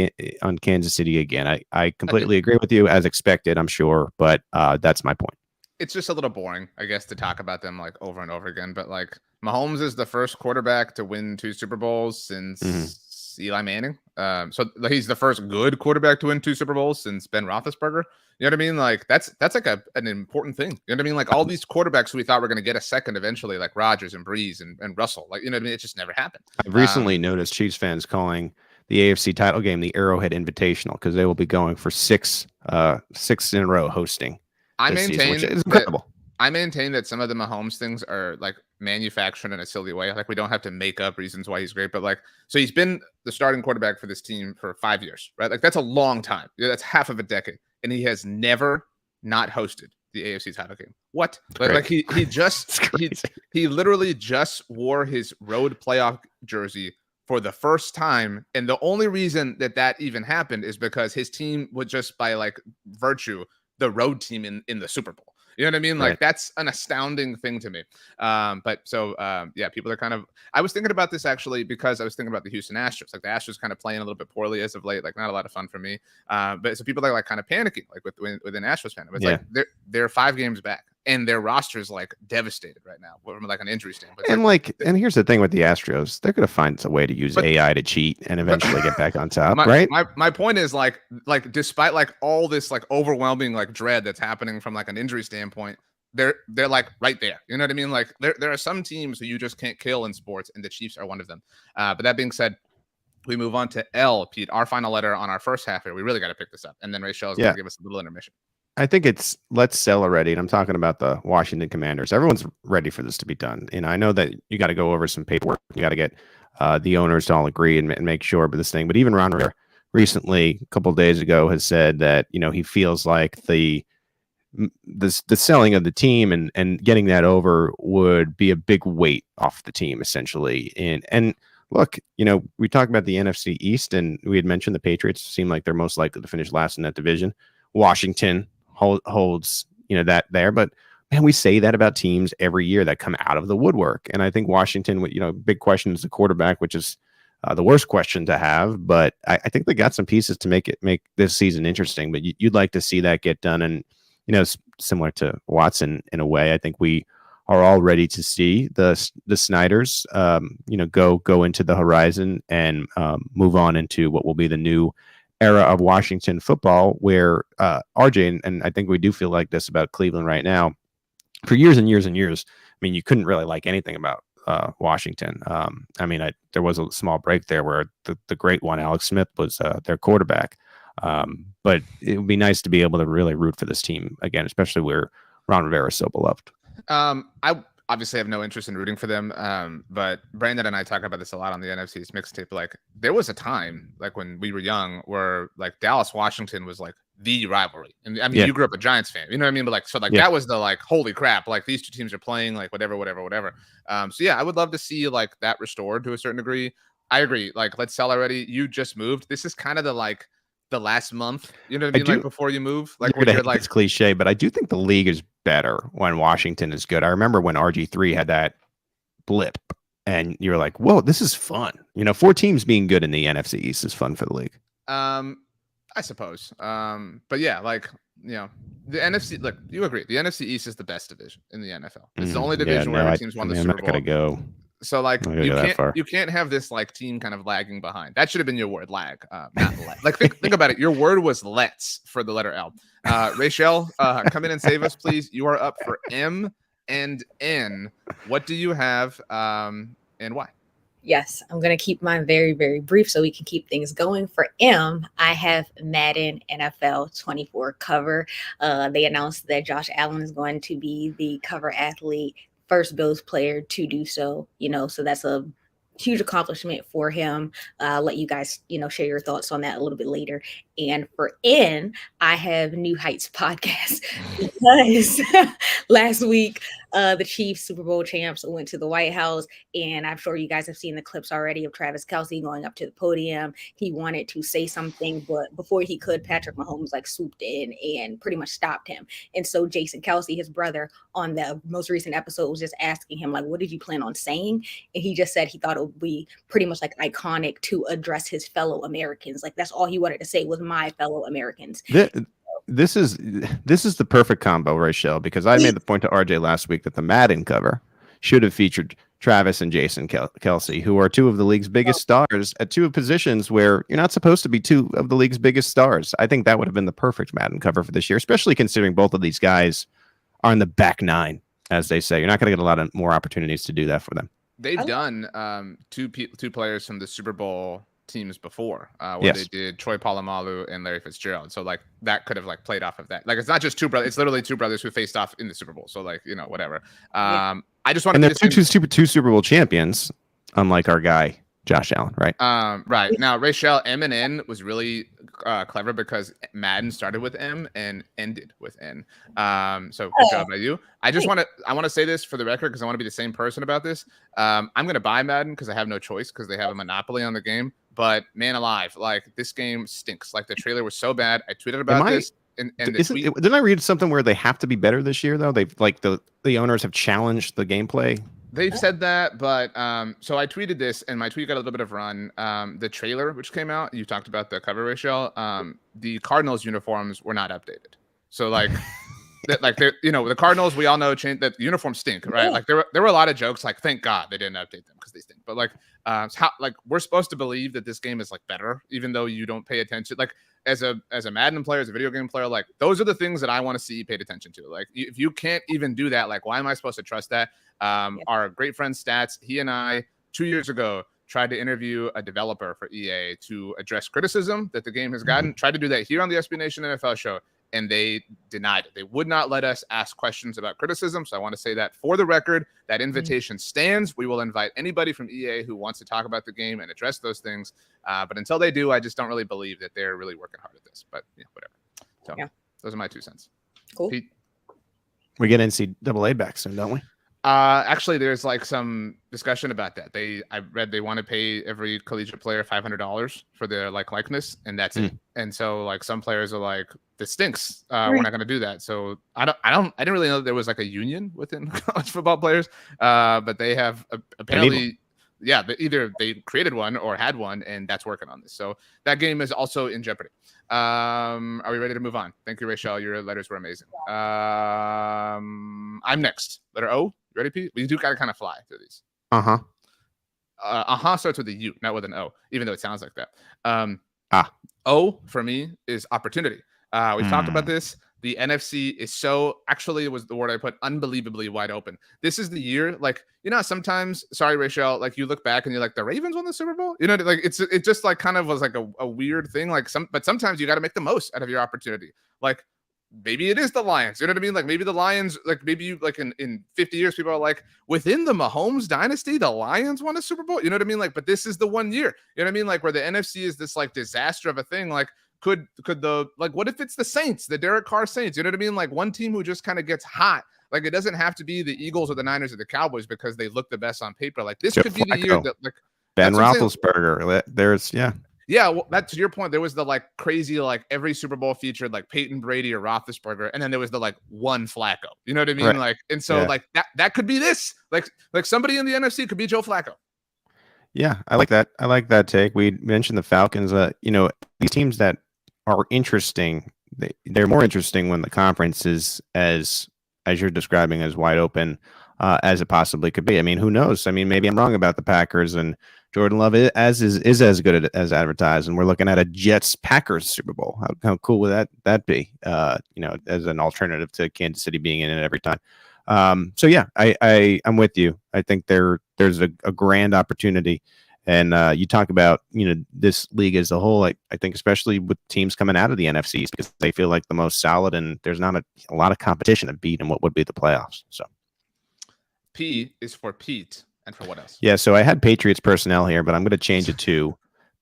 Kansas City again? I completely agree with you, as expected, I'm sure, but that's my point. It's just a little boring, I guess, to talk about them like over and over again. But like Mahomes is the first quarterback to win 2 Super Bowls since Eli Manning. So he's the first good quarterback to win 2 Super Bowls since Ben Roethlisberger. You know what I mean? Like that's like an important thing. You know what I mean? Like all these quarterbacks we thought were going to get a second eventually, like Rodgers and Breeze and Russell. Like, you know what I mean? It just never happened. I've recently noticed Chiefs fans calling the AFC title game the Arrowhead Invitational because they will be going for 6 in a row hosting. I maintain season, which is incredible. I maintain that some of the Mahomes things are like manufactured in a silly way. Like we don't have to make up reasons why he's great, but like, so he's been the starting quarterback for this team for 5 years, right? Like that's a long time. Yeah, that's half of a decade. And he has never not hosted the AFC title game. What? Like he just, he literally just wore his road playoff jersey for the first time. And the only reason that even happened is because his team was just by like virtue, the road team in the Super Bowl. You know what I mean? Like that's an astounding thing to me. Yeah, people are kind of, I was thinking about this actually because I was thinking about the Houston Astros. Like the Astros kind of playing a little bit poorly as of late, like not a lot of fun for me. But so people are like kind of panicking, like within Astros fan. It's like they're 5 games back and their roster is like devastated right now from like an injury standpoint. And here's the thing with the Astros, they're going to find a way to use AI to cheat and eventually get back on top, right? My point is like despite like all this like overwhelming like dread that's happening from like an injury standpoint, they're like right there. You know what I mean? Like there are some teams who you just can't kill in sports, and the Chiefs are one of them. But that being said, we move on to L, Pete, our final letter on our first half here. We really got to pick this up, and then Rachel is going to give us a little intermission. I think it's let's sell already. And I'm talking about the Washington Commanders. Everyone's ready for this to be done. And I know that you got to go over some paperwork. You got to get the owners to all agree and make sure of this thing. But even Ron Rivera recently, a couple of days ago, has said that, he feels like the selling of the team and getting that over would be a big weight off the team, essentially. And look, we talked about the NFC East, and we had mentioned the Patriots seem like they're most likely to finish last in that division. Washington holds that there, but man, we say that about teams every year that come out of the woodwork, and I think Washington, big question is the quarterback, which is the worst question to have, but I think they got some pieces to make this season interesting. But you'd like to see that get done, and similar to Watson in a way, I think we are all ready to see the Snyders go into the horizon and move on into what will be the new era of Washington football, where RJ, and I think we do feel like this about Cleveland right now, for years and years and years. I mean, you couldn't really like anything about Washington. There was a small break there where the great one, Alex Smith, was their quarterback. But it would be nice to be able to really root for this team again, especially where Ron Rivera is so beloved. I obviously have no interest in rooting for them. But Brandon and I talk about this a lot on the NFC's mixtape. Like there was a time like when we were young where like Dallas Washington was like the rivalry. And I mean, you grew up a Giants fan, you know what I mean? But like, so like that was the like, holy crap, like these 2 teams are playing like whatever. So yeah, I would love to see like that restored to a certain degree. I agree. Like, let's sell already. You just moved. This is kind of the last month, you know what I mean? Like before you move, like you're like, it's cliche, but I do think the league is better when Washington is good. I remember when RG3 had that blip and you're like, whoa, this is fun. 4 teams being good in the NFC East is fun for the league. I suppose. But yeah, like, the NFC, look, you agree. The NFC East is the best division in the NFL. It's the only division where every team's won the Super Bowl. I'm not going to go. So like you can't have this like team kind of lagging behind. That should have been your word, lag, not let. Like think about it. Your word was let's for the letter L. Rachel, come in and save us, please. You are up for M and N. What do you have and why? Yes, I'm going to keep mine very, very brief so we can keep things going. For M, I have Madden NFL 24 cover. They announced that Josh Allen is going to be the cover athlete, first Bills player to do so, so that's a huge accomplishment for him. Let you guys, share your thoughts on that a little bit later. And for N, I have New Heights podcast because last week the Chiefs Super Bowl champs went to the White House, and I'm sure you guys have seen the clips already of Travis Kelce going up to the podium. He wanted to say something, but before he could, Patrick Mahomes like swooped in and pretty much stopped him. And so Jason Kelce, his brother, on the most recent episode was just asking him like, what did you plan on saying? And he just said he thought it would be pretty much like iconic to address his fellow Americans. Like that's all he wanted to say was my fellow Americans. This is the perfect combo, Rachel, because I made the point to RJ last week that the Madden cover should have featured Travis and Jason Kelce, who are two of the league's biggest stars at two positions where you're not supposed to be two of the league's biggest stars. I think that would have been the perfect Madden cover for this year, especially considering both of these guys are in the back nine, as they say. You're not going to get a lot of more opportunities to do that for them. They've done two players from the Super Bowl teams before, where they did Troy Polamalu and Larry Fitzgerald. So like that could have like played off of that. Like it's not just two brothers; it's literally two brothers who faced off in the Super Bowl. So like whatever. I just want to. And they're two Super Bowl champions, unlike our guy Josh Allen, right? Right now, Rachel, M and N was really clever because Madden started with M and ended with N. So good job by you. I want to say this for the record because I want to be the same person about this. I'm going to buy Madden because I have no choice because they have a monopoly on the game. But man alive, like this game stinks. Like the trailer was so bad. I tweeted about this. And didn't I read something where they have to be better this year though? They've like the owners have challenged the gameplay. They've said that, but so I tweeted this, and my tweet got a little bit of run. The trailer which came out, you talked about the cover, Rachel. The Cardinals uniforms were not updated. So like, the Cardinals, we all know that the uniforms stink, right? Like there were a lot of jokes like, thank God they didn't update them because they stink. But like, we're supposed to believe that this game is like better, even though you don't pay attention. Like as a Madden player, as a video game player, like those are the things that I want to see paid attention to. Like if you can't even do that, like why am I supposed to trust that? Our great friend Stats, he and I 2 years ago tried to interview a developer for EA to address criticism that the game has gotten. Tried to do that here on the SB Nation NFL show, and they denied it. They would not let us ask questions about criticism. So I want to say that for the record, that invitation stands. We will invite anybody from EA who wants to talk about the game and address those things. But until they do, I just don't really believe that they're really working hard at this. But whatever. So those are my 2 cents. Cool. Pete? We get NCAA back soon, don't we? Actually, there's like some discussion about that. I read they want to pay every collegiate player $500 for their likeness, and that's it. And so like some players are like, this stinks. We're not going to do that. So I didn't really know that there was like a union within college football players. But they have apparently, either they created one or had one, and that's working on this. So that game is also in jeopardy. Are we ready to move on? Thank you, Rachel. Your letters were amazing. I'm next. Letter O. You ready, Pete? We do gotta kind of fly through these. Starts with a U, not with an O, even though it sounds like that. O for me is opportunity. We've talked about this. The NFC is actually it was the word I put, unbelievably wide open. This is the year, like, sometimes, sorry, Rachel, like you look back and you're like, the Ravens won the Super Bowl? Like it just like kind of was like a weird thing. Like but sometimes you got to make the most out of your opportunity. Like maybe it is the Lions. You know what I mean? Like maybe the Lions, like maybe you like in 50 years, people are like, within the Mahomes dynasty, the Lions won a Super Bowl. You know what I mean? Like, but this is the one year. You know what I mean? Like where the NFC is this like disaster of a thing. Like could the like what if it's the Saints, the Derek Carr Saints? You know what I mean? Like one team who just kind of gets hot. Like it doesn't have to be the Eagles or the Niners or the Cowboys because they look the best on paper. Like this could be the year that like Ben Roethlisberger. There's Yeah, well, to your point, there was the like crazy, like every Super Bowl featured like Peyton Brady or Roethlisberger, and then there was the like one Flacco. You know what I mean? Right. Like, and so like that could be this. Like somebody in the NFC could be Joe Flacco. Yeah, I like that. I like that take. We mentioned the Falcons. These teams that are interesting, they're more interesting when the conference is as you're describing as wide open as it possibly could be. I mean, who knows? I mean, maybe I'm wrong about the Packers and Jordan Love is as good as advertised, and we're looking at a Jets-Packers Super Bowl. How cool would that be? As an alternative to Kansas City being in it every time. So yeah, I'm with you. I think there's a grand opportunity, and you talk about this league as a whole. I think especially with teams coming out of the NFCs because they feel like the most solid, and there's not a lot of competition to beat in what would be the playoffs. So P is for Pete. And for what else? Yeah, so I had Patriots personnel here, but I'm going to change it to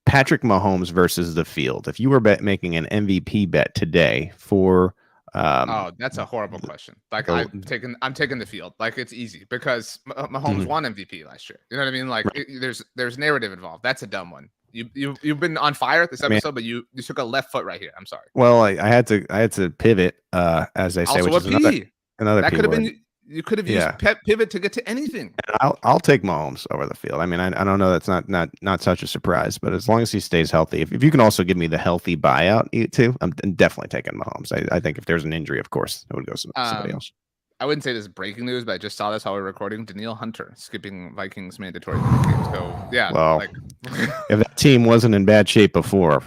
Patrick Mahomes versus the field. If you were making an MVP bet today for oh, that's a horrible question. Like the- I'm taking the field. Like it's easy because Mahomes Mhm. won MVP last year. You know what I mean? Like Right. there's narrative involved. That's a dumb one. You've been on fire this I mean- episode, but you took a left foot right here. I'm sorry. well, I had to pivot, as they say, Also, which a is P. another That P could have word. been. You could have used Yeah. pivot to get to anything. I'll take Mahomes over the field. I mean, I don't know. That's not such a surprise, but as long as he stays healthy, if you can also give me the healthy buyout too, I'm definitely taking Mahomes. I think if there's an injury, of course, it would go somebody else. I wouldn't say this is breaking news, but I just saw this while we were recording. Daniil Hunter skipping Vikings mandatory games. So yeah, Well, like If that team wasn't in bad shape before,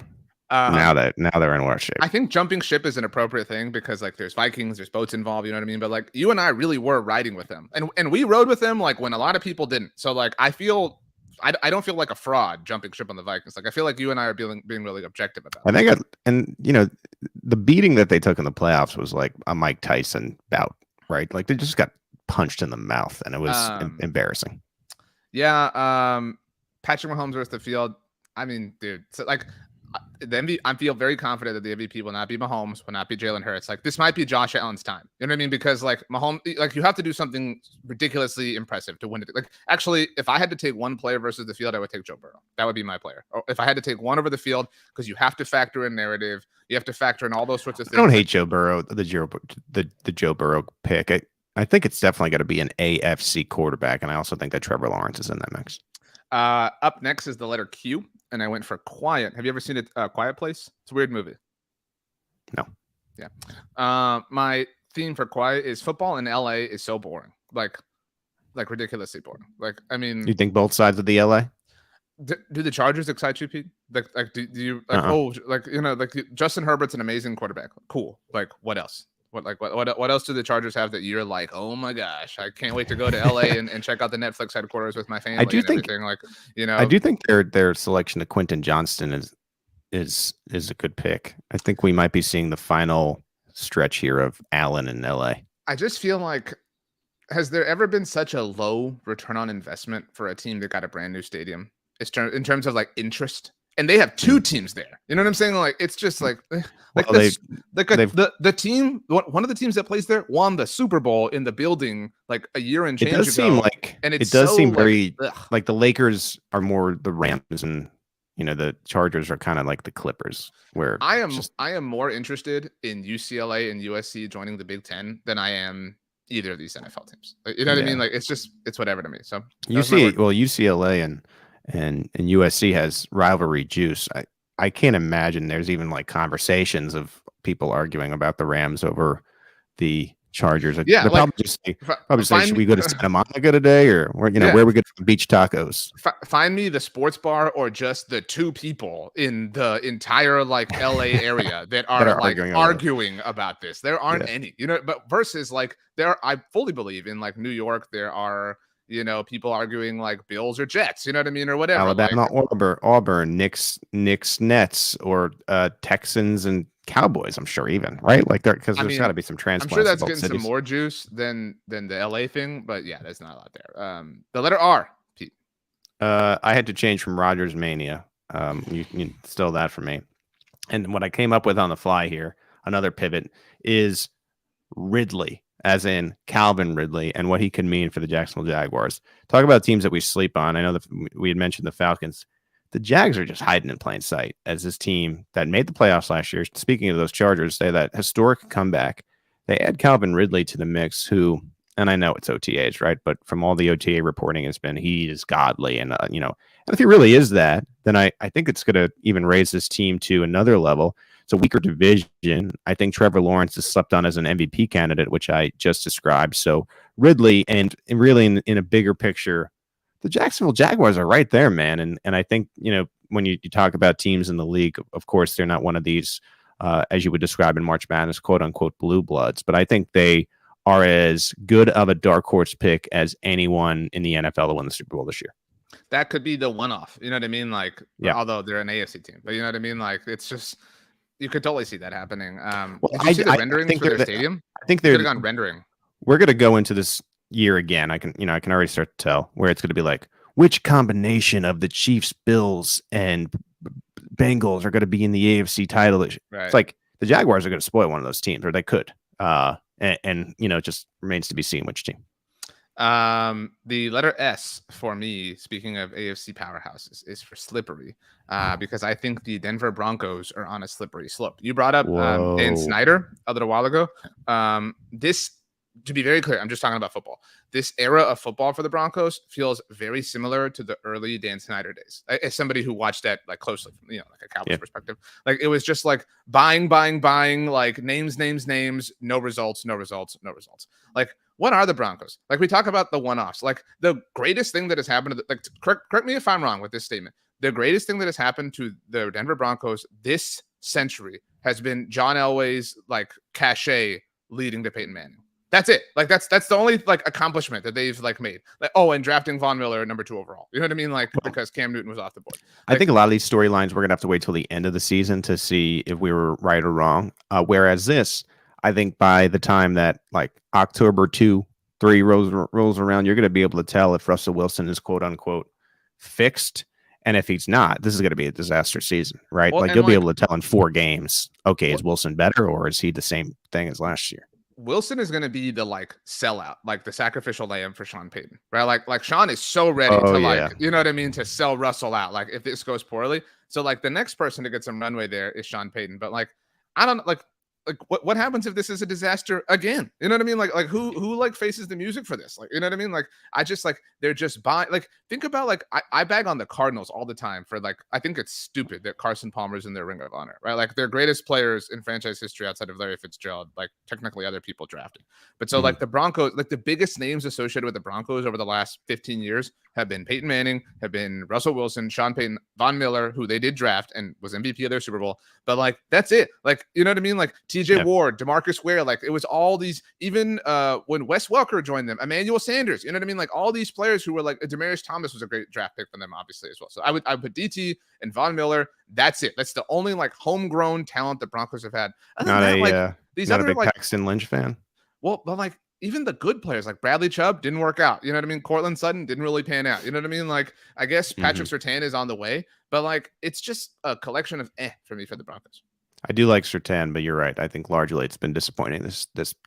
uh, now they're in worse shape. I think jumping ship is an appropriate thing because like there's Vikings, there's boats involved, you know what I mean? But like you and I really were riding with them. And we rode with them like when a lot of people didn't. So like I don't feel like a fraud jumping ship on the Vikings. Like I feel like you and I are being really objective about it. I think, the beating that they took in the playoffs was like a Mike Tyson bout, right? Like they just got punched in the mouth, and it was embarrassing. Yeah, Patrick Mahomes versus the field. I mean, dude, so like I feel very confident that the MVP will not be Mahomes, will not be Jalen Hurts. Like this might be Josh Allen's time. You know what I mean? Because like Mahomes, like you have to do something ridiculously impressive to win it. Like actually, if I had to take one player versus the field, I would take Joe Burrow. That would be my player. Or if I had to take one over the field, because you have to factor in narrative, you have to factor in all those sorts of things. I don't hate Joe Burrow, the Joe Burrow pick. I think it's definitely got to be an AFC quarterback, and I also think that Trevor Lawrence is in that mix. Up next is the letter Q, and I went for Quiet. Have you ever seen it? Quiet Place? It's a weird movie. No. Yeah. My theme for Quiet is football in LA is so boring, like ridiculously boring. Like I mean, You think both sides of the LA? do the Chargers excite you, Pete? Like do you like like Justin Herbert's an amazing quarterback. Cool. Like what else? What else do the Chargers have that you're like, oh my gosh, I can't wait to go to LA and check out the Netflix headquarters with my family. I do think everything. Like I do think their selection of Quentin Johnston is a good pick. I think we might be seeing the final stretch here of Allen in LA. I just feel like, has there ever been such a low return on investment for a team that got a brand new stadium? In terms of like interest, and they have two teams there. You know what I'm saying? Like it's just like the team. One of the teams that plays there won the Super Bowl in the building like a year and change ago. It does seem like, and it does seem very ugh. like the Lakers are more the Rams, and the Chargers are kind of like the Clippers. Where I am more interested in UCLA and USC joining the Big Ten than I am either of these NFL teams. You know what I mean? Like it's whatever to me. So UCLA and USC has rivalry juice. I can't imagine there's even like conversations of people arguing about the Rams over the Chargers. Yeah, they'll probably just say, should we go to Santa Monica today, or where we get beach tacos? Find me the sports bar or just the two people in the entire like LA area that are like arguing about this. There aren't any, but versus like I fully believe in like New York, there are people arguing like Bills or Jets, you know what I mean, or whatever. Alabama, Auburn, Knicks, Nets, or Texans and Cowboys. I'm sure even right, like because there's got to be some transplants. I'm sure that's getting some more juice than the LA thing, but yeah, there's not a lot there. The letter R, Pete. I had to change from Rogers Mania. You still that for me, and what I came up with on the fly here, another pivot is Ridley, as in Calvin Ridley, and what he could mean for the Jacksonville Jaguars. Talk about teams that we sleep on. I know that we had mentioned the Falcons. The Jags are just hiding in plain sight as this team that made the playoffs last year. Speaking of those Chargers, they had that historic comeback. They add Calvin Ridley to the mix, who, and I know it's OTAs, right? But from all the OTA reporting, has been he is godly. And, and if he really is that, then I think it's going to even raise this team to another level. It's a weaker division. I think Trevor Lawrence is slept on as an MVP candidate, which I just described. So Ridley, and really in a bigger picture, the Jacksonville Jaguars are right there, man. And I think, when you talk about teams in the league, of course, they're not one of these, as you would describe in March Madness, quote unquote, blue bloods. But I think they are as good of a dark horse pick as anyone in the NFL to win the Super Bowl this year. That could be the one-off. You know what I mean? Like, although they're an AFC team, but you know what I mean? Like, it's just, you could totally see that happening. Did you see the renderings for their stadium? I think they're gone rendering. We're going to go into this year again. I can already start to tell where it's going to be like, which combination of the Chiefs, Bills, and Bengals are going to be in the AFC title. Right. It's like the Jaguars are going to spoil one of those teams, or they could. And it just remains to be seen which team. The letter S for me, speaking of AFC powerhouses, is for slippery, because I think the Denver Broncos are on a slippery slope. You brought up Dan Snyder a little while ago. To be very clear, I'm just talking about football. This era of football for the Broncos feels very similar to the early Dan Snyder days. As somebody who watched that like closely from like a Cowboys perspective, like it was just like buying, like names, no results. Like, what are the Broncos? Like, we talk about the one-offs. Like, the greatest thing that has happened to correct me if I'm wrong with this statement. The greatest thing that has happened to the Denver Broncos this century has been John Elway's like cachet leading to Peyton Manning. That's it. Like, that's the only like accomplishment that they've like made. Like, and drafting Von Miller number 2 overall. You know what I mean? Like, because Cam Newton was off the board. Like, I think a lot of these storylines we're gonna have to wait till the end of the season to see if we were right or wrong. Whereas this, I think by the time that like October 2-3 rolls around, you're gonna be able to tell if Russell Wilson is quote unquote fixed. And if he's not, this is going to be a disaster season, right? Well, like you'll be able to tell in 4 games, okay, is Wilson better or is he the same thing as last year? Wilson is going to be the like sellout, like the sacrificial lamb for Sean Payton, right? Like Sean is so ready to like, you know what I mean? To sell Russell out. Like if this goes poorly. So like the next person to get some runway there is Sean Payton. But like, I don't like what happens if this is a disaster again? You know what I mean? Like who like faces the music for this? Like, you know what I mean? Like I just like they're just buying. Like think about like I bag on the Cardinals all the time for like I think it's stupid that Carson Palmer's in their Ring of Honor, right? Like their greatest players in franchise history outside of Larry Fitzgerald, like technically other people drafted. But so like the Broncos, like the biggest names associated with the Broncos over the last 15 years have been Peyton Manning, have been Russell Wilson, Sean Payton, Von Miller, who they did draft and was MVP of their Super Bowl. But like that's it. Like you know what I mean? Like TJ Ward, DeMarcus Ware, like it was all these, even when Wes Welker joined them, Emmanuel Sanders, you know what I mean? Like all these players who were like, Demaryius Thomas was a great draft pick for them, obviously, as well. So I would put DT and Von Miller. That's it. That's the only like homegrown talent the Broncos have had. These not other, a big like, Paxton Lynch fan. Well, but like even the good players like Bradley Chubb didn't work out. You know what I mean? Cortland Sutton didn't really pan out. You know what I mean? Like I guess Patrick Surtain is on the way, but like it's just a collection of for me for the Broncos. I do like Surtain, but you're right. I think largely it's been disappointing this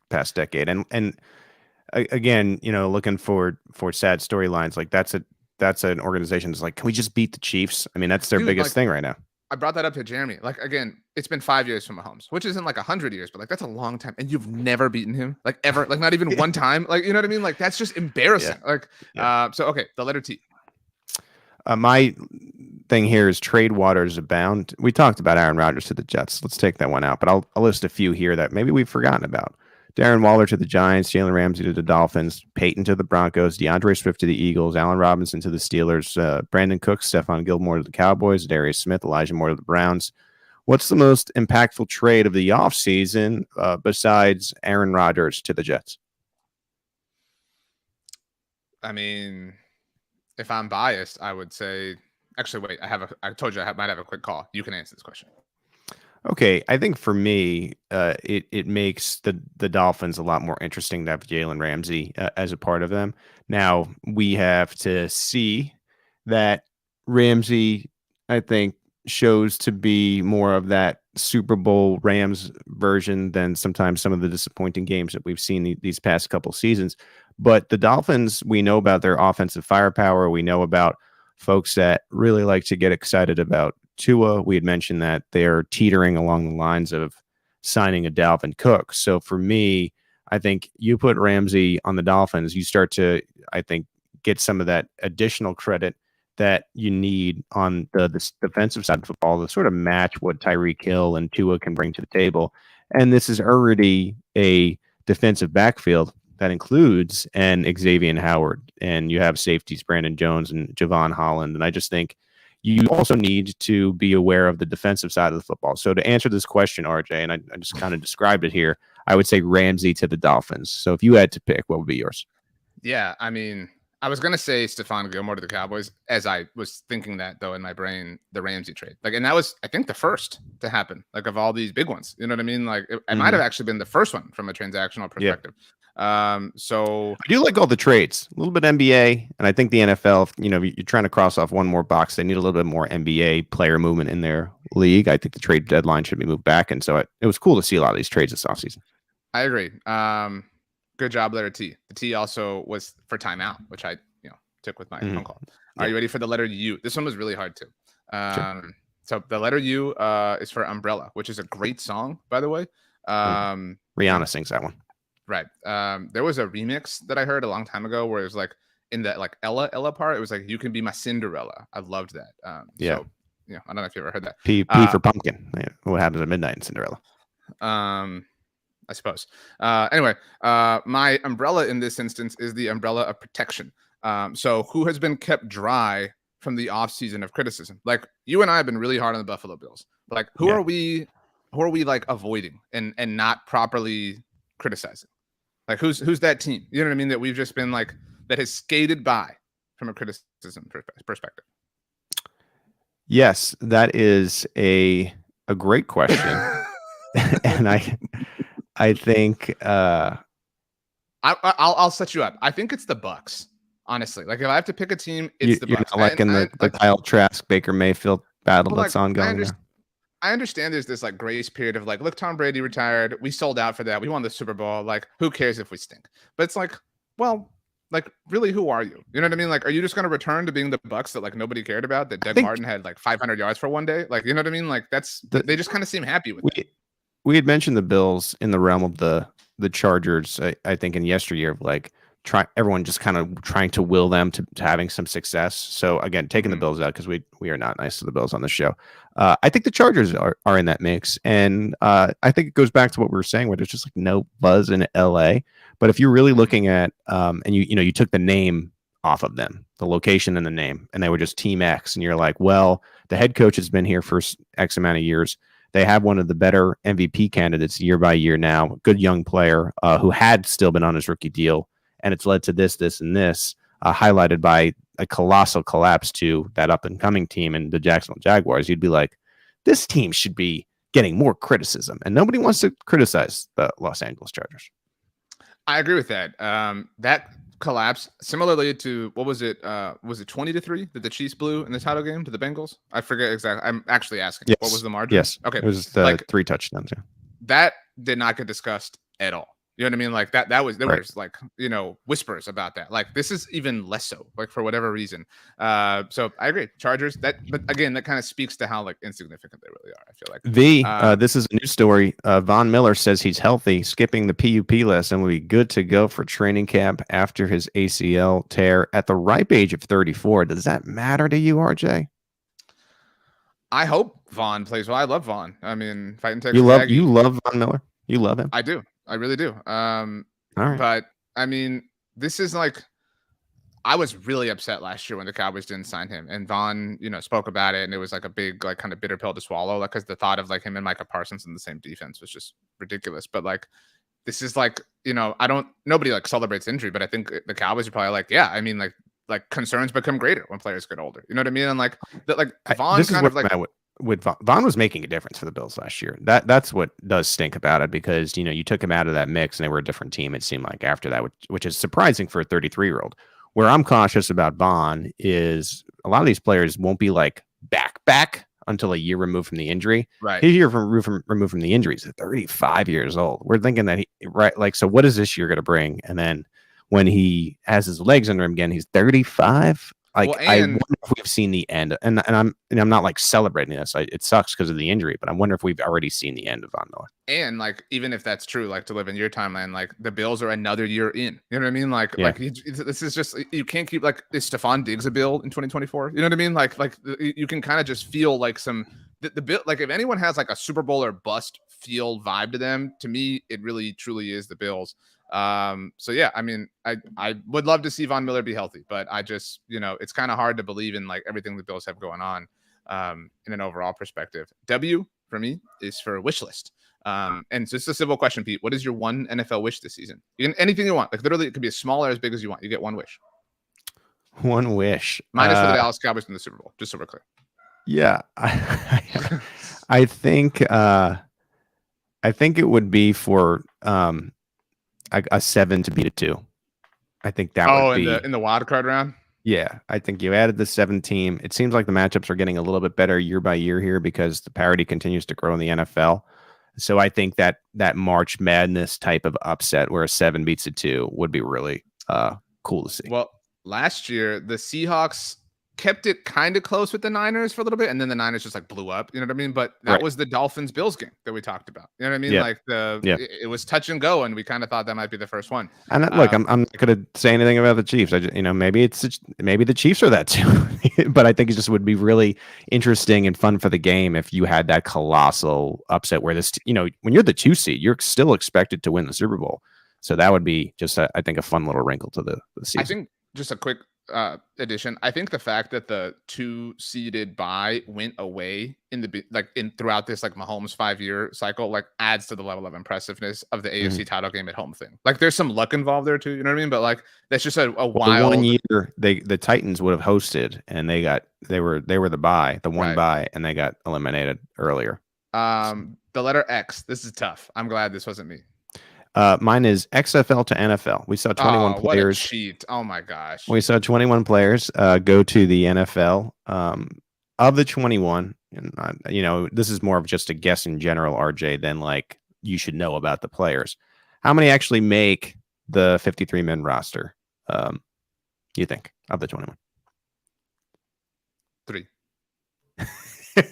past decade. And again, you know, looking for sad storylines, like that's an organization that's like, can we just beat the Chiefs? I mean, that's their biggest thing right now. I brought that up to Jeremy. Like again, it's been 5 years from Mahomes, which isn't like 100 years, but like that's a long time, and you've never beaten him, like ever, like not even one time. Like you know what I mean? Like that's just embarrassing. So okay, the letter T. My thing here is trade waters abound. We talked about Aaron Rodgers to the Jets. Let's take that one out, but I'll list a few here that maybe we've forgotten about. Darren Waller to the Giants, Jalen Ramsey to the Dolphins, Peyton to the Broncos, DeAndre Swift to the Eagles, Allen Robinson to the Steelers, Brandon Cooks, Stephon Gilmore to the Cowboys, Darius Smith, Elijah Moore to the Browns. What's the most impactful trade of the offseason besides Aaron Rodgers to the Jets? I mean, if I'm biased, I would say, actually, wait, I told you I might have a quick call. You can answer this question. Okay, I think for me, it makes the Dolphins a lot more interesting to have Jalen Ramsey as a part of them. Now, we have to see that Ramsey, I think, shows to be more of that Super Bowl Rams version than sometimes some of the disappointing games that we've seen these past couple seasons. But the Dolphins, we know about their offensive firepower. We know about folks that really like to get excited about Tua. We had mentioned that they're teetering along the lines of signing a Dalvin Cook. So for me, I think you put Ramsey on the Dolphins, you start to, I think, get some of that additional credit that you need on the defensive side of football to sort of match what Tyreek Hill and Tua can bring to the table. And this is already a defensive backfield that includes an Xavier Howard, and you have safeties Brandon Jones and Javon Holland. And I just think you also need to be aware of the defensive side of the football. So to answer this question, RJ, and I just kind of described it here, I would say Ramsey to the Dolphins. So if you had to pick, what would be yours? Yeah, I mean, I was going to say Stephon Gilmore to the Cowboys as I was thinking that, though, in my brain, the Ramsey trade. Like, and that was, I think, the first to happen, like, of all these big ones. You know what I mean? Like, it might have actually been the first one from a transactional perspective. So I do like all the trades. A little bit NBA, and I think the NFL. You're trying to cross off one more box. They need a little bit more NBA player movement in their league. I think the trade deadline should be moved back, and so it was cool to see a lot of these trades this offseason. I agree. Good job, letter T. The T also was for timeout, which I took with my phone call. Are you ready for the letter U? This one was really hard too. Sure. So the letter U is for Umbrella, which is a great song, by the way. Rihanna sings that one. Right. There was a remix that I heard a long time ago where it was like in that like Ella part, it was like, "You can be my Cinderella." I loved that. Yeah. So, I don't know if you ever heard that. P for pumpkin. What happens at midnight in Cinderella? I suppose. Anyway, my umbrella in this instance is the umbrella of protection. So who has been kept dry from the offseason of criticism? Like you and I have been really hard on the Buffalo Bills. But like who are we like avoiding and not properly criticizing? Like who's that team? You know what I mean? That we've just been like that has skated by from a criticism perspective. Yes, that is a great question. And I think I'll set you up. I think it's the Bucks. Honestly, like if I have to pick a team, it's the Bucks. You're not liking the Kyle Trask, Baker Mayfield battle that's ongoing. I understand there's this like grace period of like, look, Tom Brady retired. We sold out for that. We won the Super Bowl. Like, who cares if we stink? But it's like, well, like, really, who are you? You know what I mean? Like, are you just going to return to being the Bucks that like nobody cared about? That Doug Martin had like 500 yards for one day? Like, you know what I mean? Like, they just kind of seem happy with it. We had mentioned the Bills in the realm of the Chargers. I think in yesteryear of like everyone just kind of trying to will them to having some success. So again, taking the Bills out because we are not nice to the Bills on this show. I think the Chargers are in that mix, and I think it goes back to what we were saying, where there's just like no buzz in LA. But if you're really looking at and you took the name off of them, the location and the name, and they were just Team X, and you're like, well, the head coach has been here for X amount of years. They have one of the better MVP candidates year by year now, good young player who had still been on his rookie deal. And it's led to this, and this, highlighted by a colossal collapse to that up-and-coming team in the Jacksonville Jaguars. You'd be like, this team should be getting more criticism. And nobody wants to criticize the Los Angeles Chargers. I agree with that. That collapse, similarly to, what was it? Was it 20-3 that the Chiefs blew in the title game to the Bengals? I forget exactly. I'm actually asking. Yes. What was the margin? Yes. Okay. It was the 3 touchdowns. Yeah. That did not get discussed at all. You know what I mean? Like there was like, whispers about that. Like this is even less so, like for whatever reason. So I agree. Chargers, but again, that kind of speaks to how like insignificant they really are. I feel like this is a news story. Von Miller says he's healthy, skipping the PUP list, and will be good to go for training camp after his ACL tear at the ripe age of 34. Does that matter to you, RJ? I hope Von plays well. I love Von. I mean, fighting Texas. You love Von Miller. You love him. I do. I really do. All right. But I mean, this is like, I was really upset last year when the Cowboys didn't sign him, and Von, spoke about it, and it was like a big, like, kind of bitter pill to swallow, like, because the thought of like him and Micah Parsons in the same defense was just ridiculous. But like, this is like, nobody like celebrates injury, but I think the Cowboys are probably like, yeah, I mean, like concerns become greater when players get older. You know what I mean? And like that, like Von kind of like. With Von was making a difference for the Bills last year. That's what does stink about it, because you took him out of that mix and they were a different team. It seemed like after that, which is surprising for a 33-year-old. Where I'm cautious about Von is a lot of these players won't be like back until a year removed from the injury. Right, he's a year removed from the injuries. At 35 years old, we're thinking that so what is this year going to bring? And then when he has his legs under him again, he's 35. I wonder if we've seen the end, and I'm not like celebrating this. It sucks because of the injury, but I wonder if we've already seen the end of Von Miller. And like, even if that's true, like to live in your timeline, like the Bills are another year in. You know what I mean? Like this is just, you can't keep like, is Stephon Diggs a Bill in 2024? You know what I mean? Like you can kind of just feel like the Bill, like if anyone has like a Super Bowl or bust feel vibe to them, to me, it really truly is the Bills. So yeah, I mean, I would love to see Von Miller be healthy, but I just, it's kind of hard to believe in like everything the Bills have going on, in an overall perspective. W for me is for wish list. And so it's a simple question, Pete. What is your one NFL wish this season? You can, anything you want, like literally it could be as small or as big as you want. You get one wish. One wish. Minus for the Dallas Cowboys in the Super Bowl, just so we're clear. Yeah. I think it would be for, a 7 to beat a 2. I think that would be in the wild card round. Yeah, I think you added the 7 team. It seems like the matchups are getting a little bit better year by year here because the parity continues to grow in the NFL. So I think that March Madness type of upset where a 7 beats a 2 would be really cool to see. Well, last year the Seahawks kept it kind of close with the Niners for a little bit, and then the Niners just like blew up. You know what I mean? But that was the Dolphins-Bills game that we talked about. You know what I mean? Yeah. Like it was touch and go, and we kind of thought that might be the first one. And look, I'm not going to say anything about the Chiefs. I just, maybe the Chiefs are that too. But I think it just would be really interesting and fun for the game if you had that colossal upset where this, when you're the 2 seed, you're still expected to win the Super Bowl. So that would be just, I think, a fun little wrinkle to the season. I think just a quick addition. I think the fact that the 2 seeded bye went away throughout this like Mahomes 5-year cycle like adds to the level of impressiveness of the AFC title game at home thing. Like there's some luck involved there too. You know what I mean? But like that's just a wild. The 1 year the Titans would have hosted and they were the bye, the one bye, and they got eliminated earlier. The letter X. This is tough. I'm glad this wasn't me. Mine is XFL to NFL. We saw 21 players. What a cheat. Oh my gosh. We saw 21 players go to the NFL. Of the 21, and this is more of just a guess in general, RJ, than like you should know about the players. How many actually make the 53-man roster? You think of the 21? 3.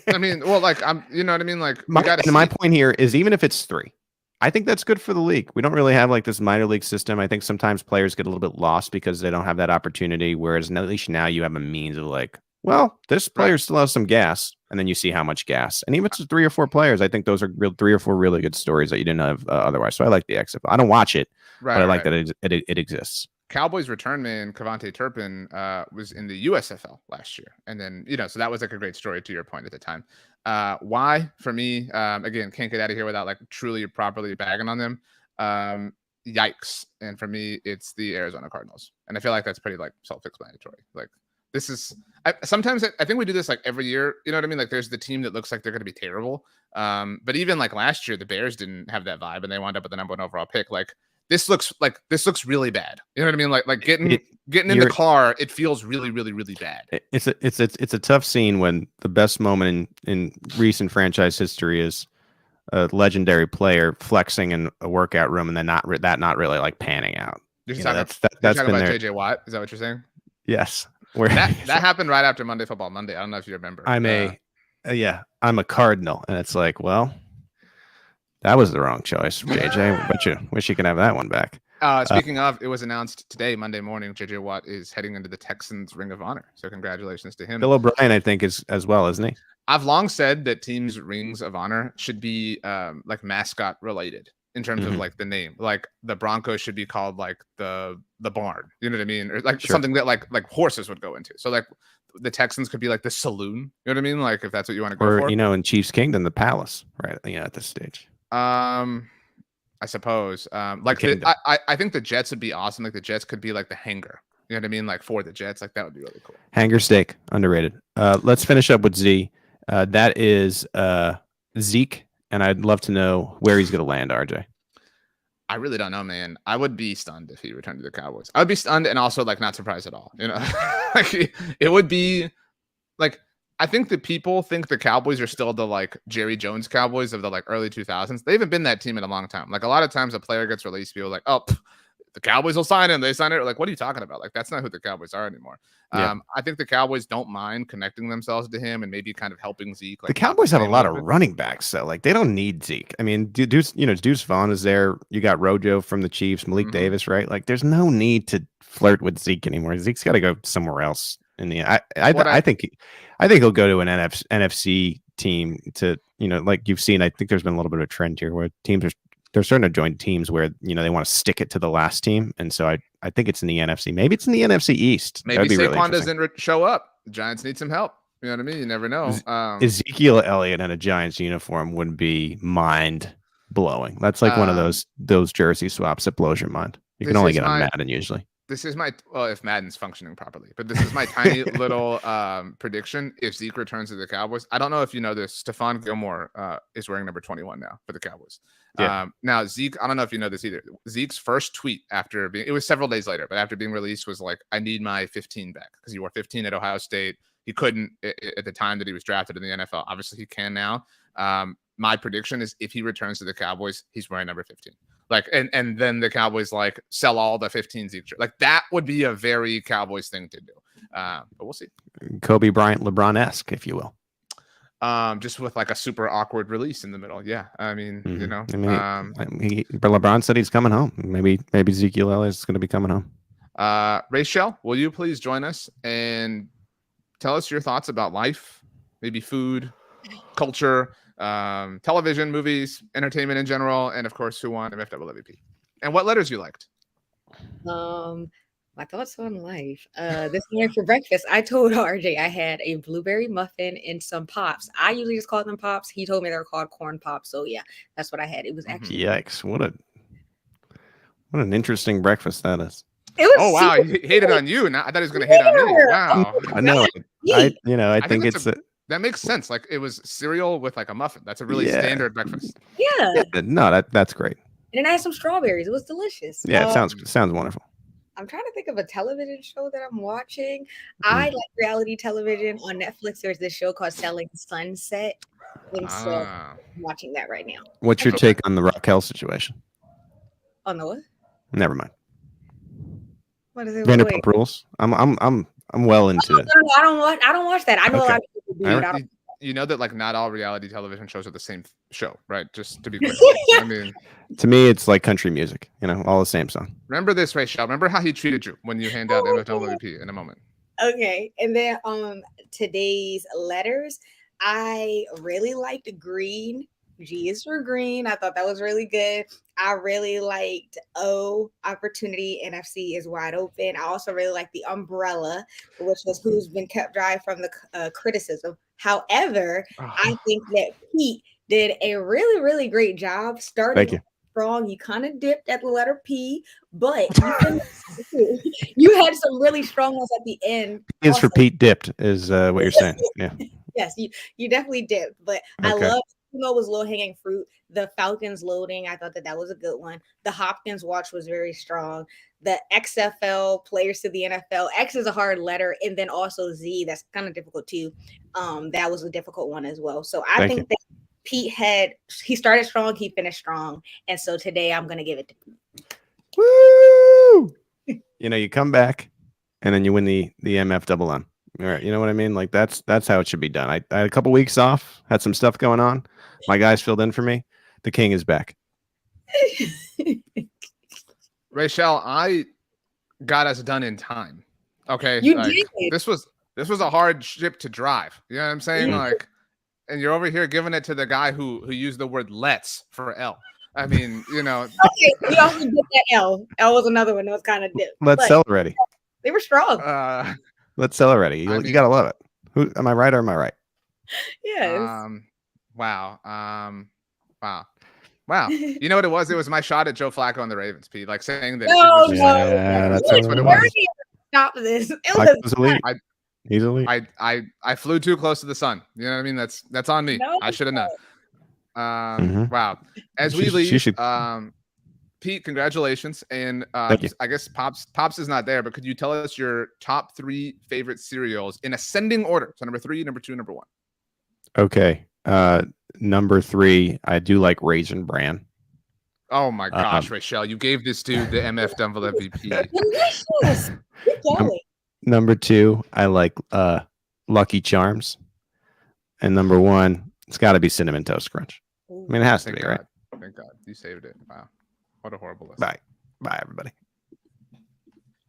I mean, well, like you know what I mean? Like my point here is even if it's 3. I think that's good for the league. We don't really have like this minor league system. I think sometimes players get a little bit lost because they don't have that opportunity. Whereas at least now you have a means of like, well, this player still has some gas, and then you see how much gas. And even if it's 3 or 4 players, I think those are 3 or 4 really good stories that you didn't have otherwise. So I like the XFL. I don't watch it, but I like that it exists. Cowboys return man Kevontae Turpin was in the USFL last year, and then so that was like a great story to your point at the time. Why for me? Again, can't get out of here without like truly properly bagging on them. Yikes! And for me, it's the Arizona Cardinals, and I feel like that's pretty like self-explanatory. Like this is sometimes I think we do this like every year. You know what I mean? Like there's the team that looks like they're going to be terrible, but even like last year, the Bears didn't have that vibe, and they wound up with the number 1 overall pick. Like this looks really bad. You know what I mean? Like getting in the car, it feels really, really, really bad. It's a tough scene when the best moment in recent franchise history is a legendary player flexing in a workout room and then not really like panning out. You're talking about JJ Watt. Is that what you're saying? Yes. That happened right after Monday Football Monday. I don't know if you remember. I'm a Cardinal, and it's like, well, that was the wrong choice, JJ. But wish you could have that one back. Speaking of, it was announced today, Monday morning, JJ Watt is heading into the Texans Ring of Honor. So congratulations to him. Bill O'Brien, I think, is as well, isn't he? I've long said that teams' Rings of Honor should be like mascot related in terms of like the name. Like the Broncos should be called like the barn. You know what I mean? Or like something that like horses would go into. So like the Texans could be like the saloon. You know what I mean? Like if that's what you want to go for. In Chiefs Kingdom, the palace, right? At this stage. I suppose. I think the Jets would be awesome. Like the Jets could be like the hangar. You know what I mean? Like for the Jets, like that would be really cool. Hanger steak, underrated. Let's finish up with Z. That is Zeke, and I'd love to know where he's going to land, RJ. I really don't know, man. I would be stunned if he returned to the Cowboys. I would be stunned and also like not surprised at all. Like it would be like. I think that people think the Cowboys are still the like Jerry Jones Cowboys of the like early 2000s. They haven't been that team in a long time. Like a lot of times a player gets released, people are like, oh, the Cowboys will sign him. They sign it. Like, what are you talking about? Like, that's not who the Cowboys are anymore. Yeah. I think the Cowboys don't mind connecting themselves to him and maybe kind of helping Zeke. Like, the Cowboys have a lot of running backs, so like they don't need Zeke. I mean, Deuce Vaughn is there. You got Rojo from the Chiefs, Malik Davis, right? Like, there's no need to flirt with Zeke anymore. Zeke's got to go somewhere else. I think he'll go to an NFC team to, like you've seen. I think there's been a little bit of a trend here where they're starting to join teams where they want to stick it to the last team, and so I think it's in the NFC. Maybe it's in the NFC East. Maybe Saquon doesn't show up. The Giants need some help. You know what I mean? You never know. Ezekiel Elliott in a Giants uniform would be mind blowing. That's like one of those jersey swaps that blows your mind. You can only get on Madden usually. this is my if Madden's functioning properly, but this is my tiny little prediction. If Zeke returns to the Cowboys, I don't know if you know this. Stephon Gilmore is wearing number 21 now for the Cowboys. Yeah. Now Zeke, I don't know if you know this either. Zeke's first tweet after it was several days later, but after being released was like, "I need my 15 back," because he wore 15 at Ohio State. He couldn't at the time that he was drafted in the NFL. Obviously, he can now. My prediction is if he returns to the Cowboys, he's wearing number 15. Like, and then the Cowboys like sell all the 15 Zeke. Like that would be a very Cowboys thing to do. But we'll see. Kobe Bryant, LeBron-esque, if you will. Just with like a super awkward release in the middle. Yeah. I mean, you know, LeBron said he's coming home. Maybe Ezekiel Elliott is going to be coming home. Rachel, will you please join us and tell us your thoughts about life, maybe food, culture, television, movies, entertainment in general, and of course, who won MFL MVP, and what letters you liked. My thoughts on life. This morning for breakfast, I told RJ I had a blueberry muffin and some pops. I usually just call them pops. He told me they're called corn pops. So yeah, that's what I had. It was actually yikes! What an interesting breakfast that is. It was oh wow, he hated on you. Now I thought he was going to hate on me. Wow. I know. I think it's that makes sense. Like it was cereal with like a muffin. That's a really standard breakfast. Yeah. No, that's great. And then I had some strawberries. It was delicious. Yeah, it sounds wonderful. I'm trying to think of a television show that I'm watching. I like reality television. On Netflix, there's this show called Selling Sunset. And so I'm watching that right now. What's your take on the Raquel situation? On the what? Never mind. What is it? Vanderpump Rules. I'm well into it. No, I don't watch that. I know a lot of people do. You know that like not all reality television shows are the same show, right? Just to be clear. I mean, to me, it's like country music. You know, all the same song. Remember this, Rachel. Remember how he treated you when you hand out MFL MVP in a moment. Okay, and then today's letters, I really liked green. G is for green. I thought that was really good. I really liked O, opportunity. NFC is wide open. I also really like the umbrella, which was who's been kept dry from the criticism. However, I think that Pete did a really, really great job starting strong. You kind of dipped at the letter P, but you had some really strong ones at the end. P is for Pete dipped, is what you're saying. Yeah. Yes, you definitely dipped, but I love. It was low hanging fruit. The Falcons loading, I thought that was a good one. The Hopkins watch was very strong. The XFL players to the NFL. X is a hard letter, and then also Z. That's kind of difficult too. That was a difficult one as well. So I think that Pete he started strong, he finished strong, and so today I'm gonna give it to Pete. Woo! You come back, and then you win the MF double M. All right, you know what I mean? Like that's how it should be done. I had a couple weeks off, had some stuff going on. My guys filled in for me. The king is back. Rachel, I got us done in time. Okay, you did. This was a hard ship to drive. You know what I'm saying? Like, and you're over here giving it to the guy who used the word "let's" for L. I mean, Okay, you also did that L. L was another one that was kind of dipped. Let's sell already. They were strong. Let's sell already. You gotta love it. Who am I right or am I right? Yes. Wow. You know what it was? It was my shot at Joe Flacco and the Ravens, Pete. Like saying that. That's what it was. Stop this. He's elite. I flew too close to the sun. You know what I mean? That's on me. I should have known. Wow. As we leave, Pete, congratulations. And I guess Pops is not there, but could you tell us your top 3 favorite cereals in ascending order? So number 3, number 2, number 1. Okay. Number 3, I do like Raisin Bran. Oh my gosh, Rachel, you gave this dude the MF Dumble MVP. Number 2, I like Lucky Charms. And number 1, it's got to be Cinnamon Toast Crunch. I mean, it has to be, right? Thank God. You saved it. Wow. What a horrible list. Bye, everybody.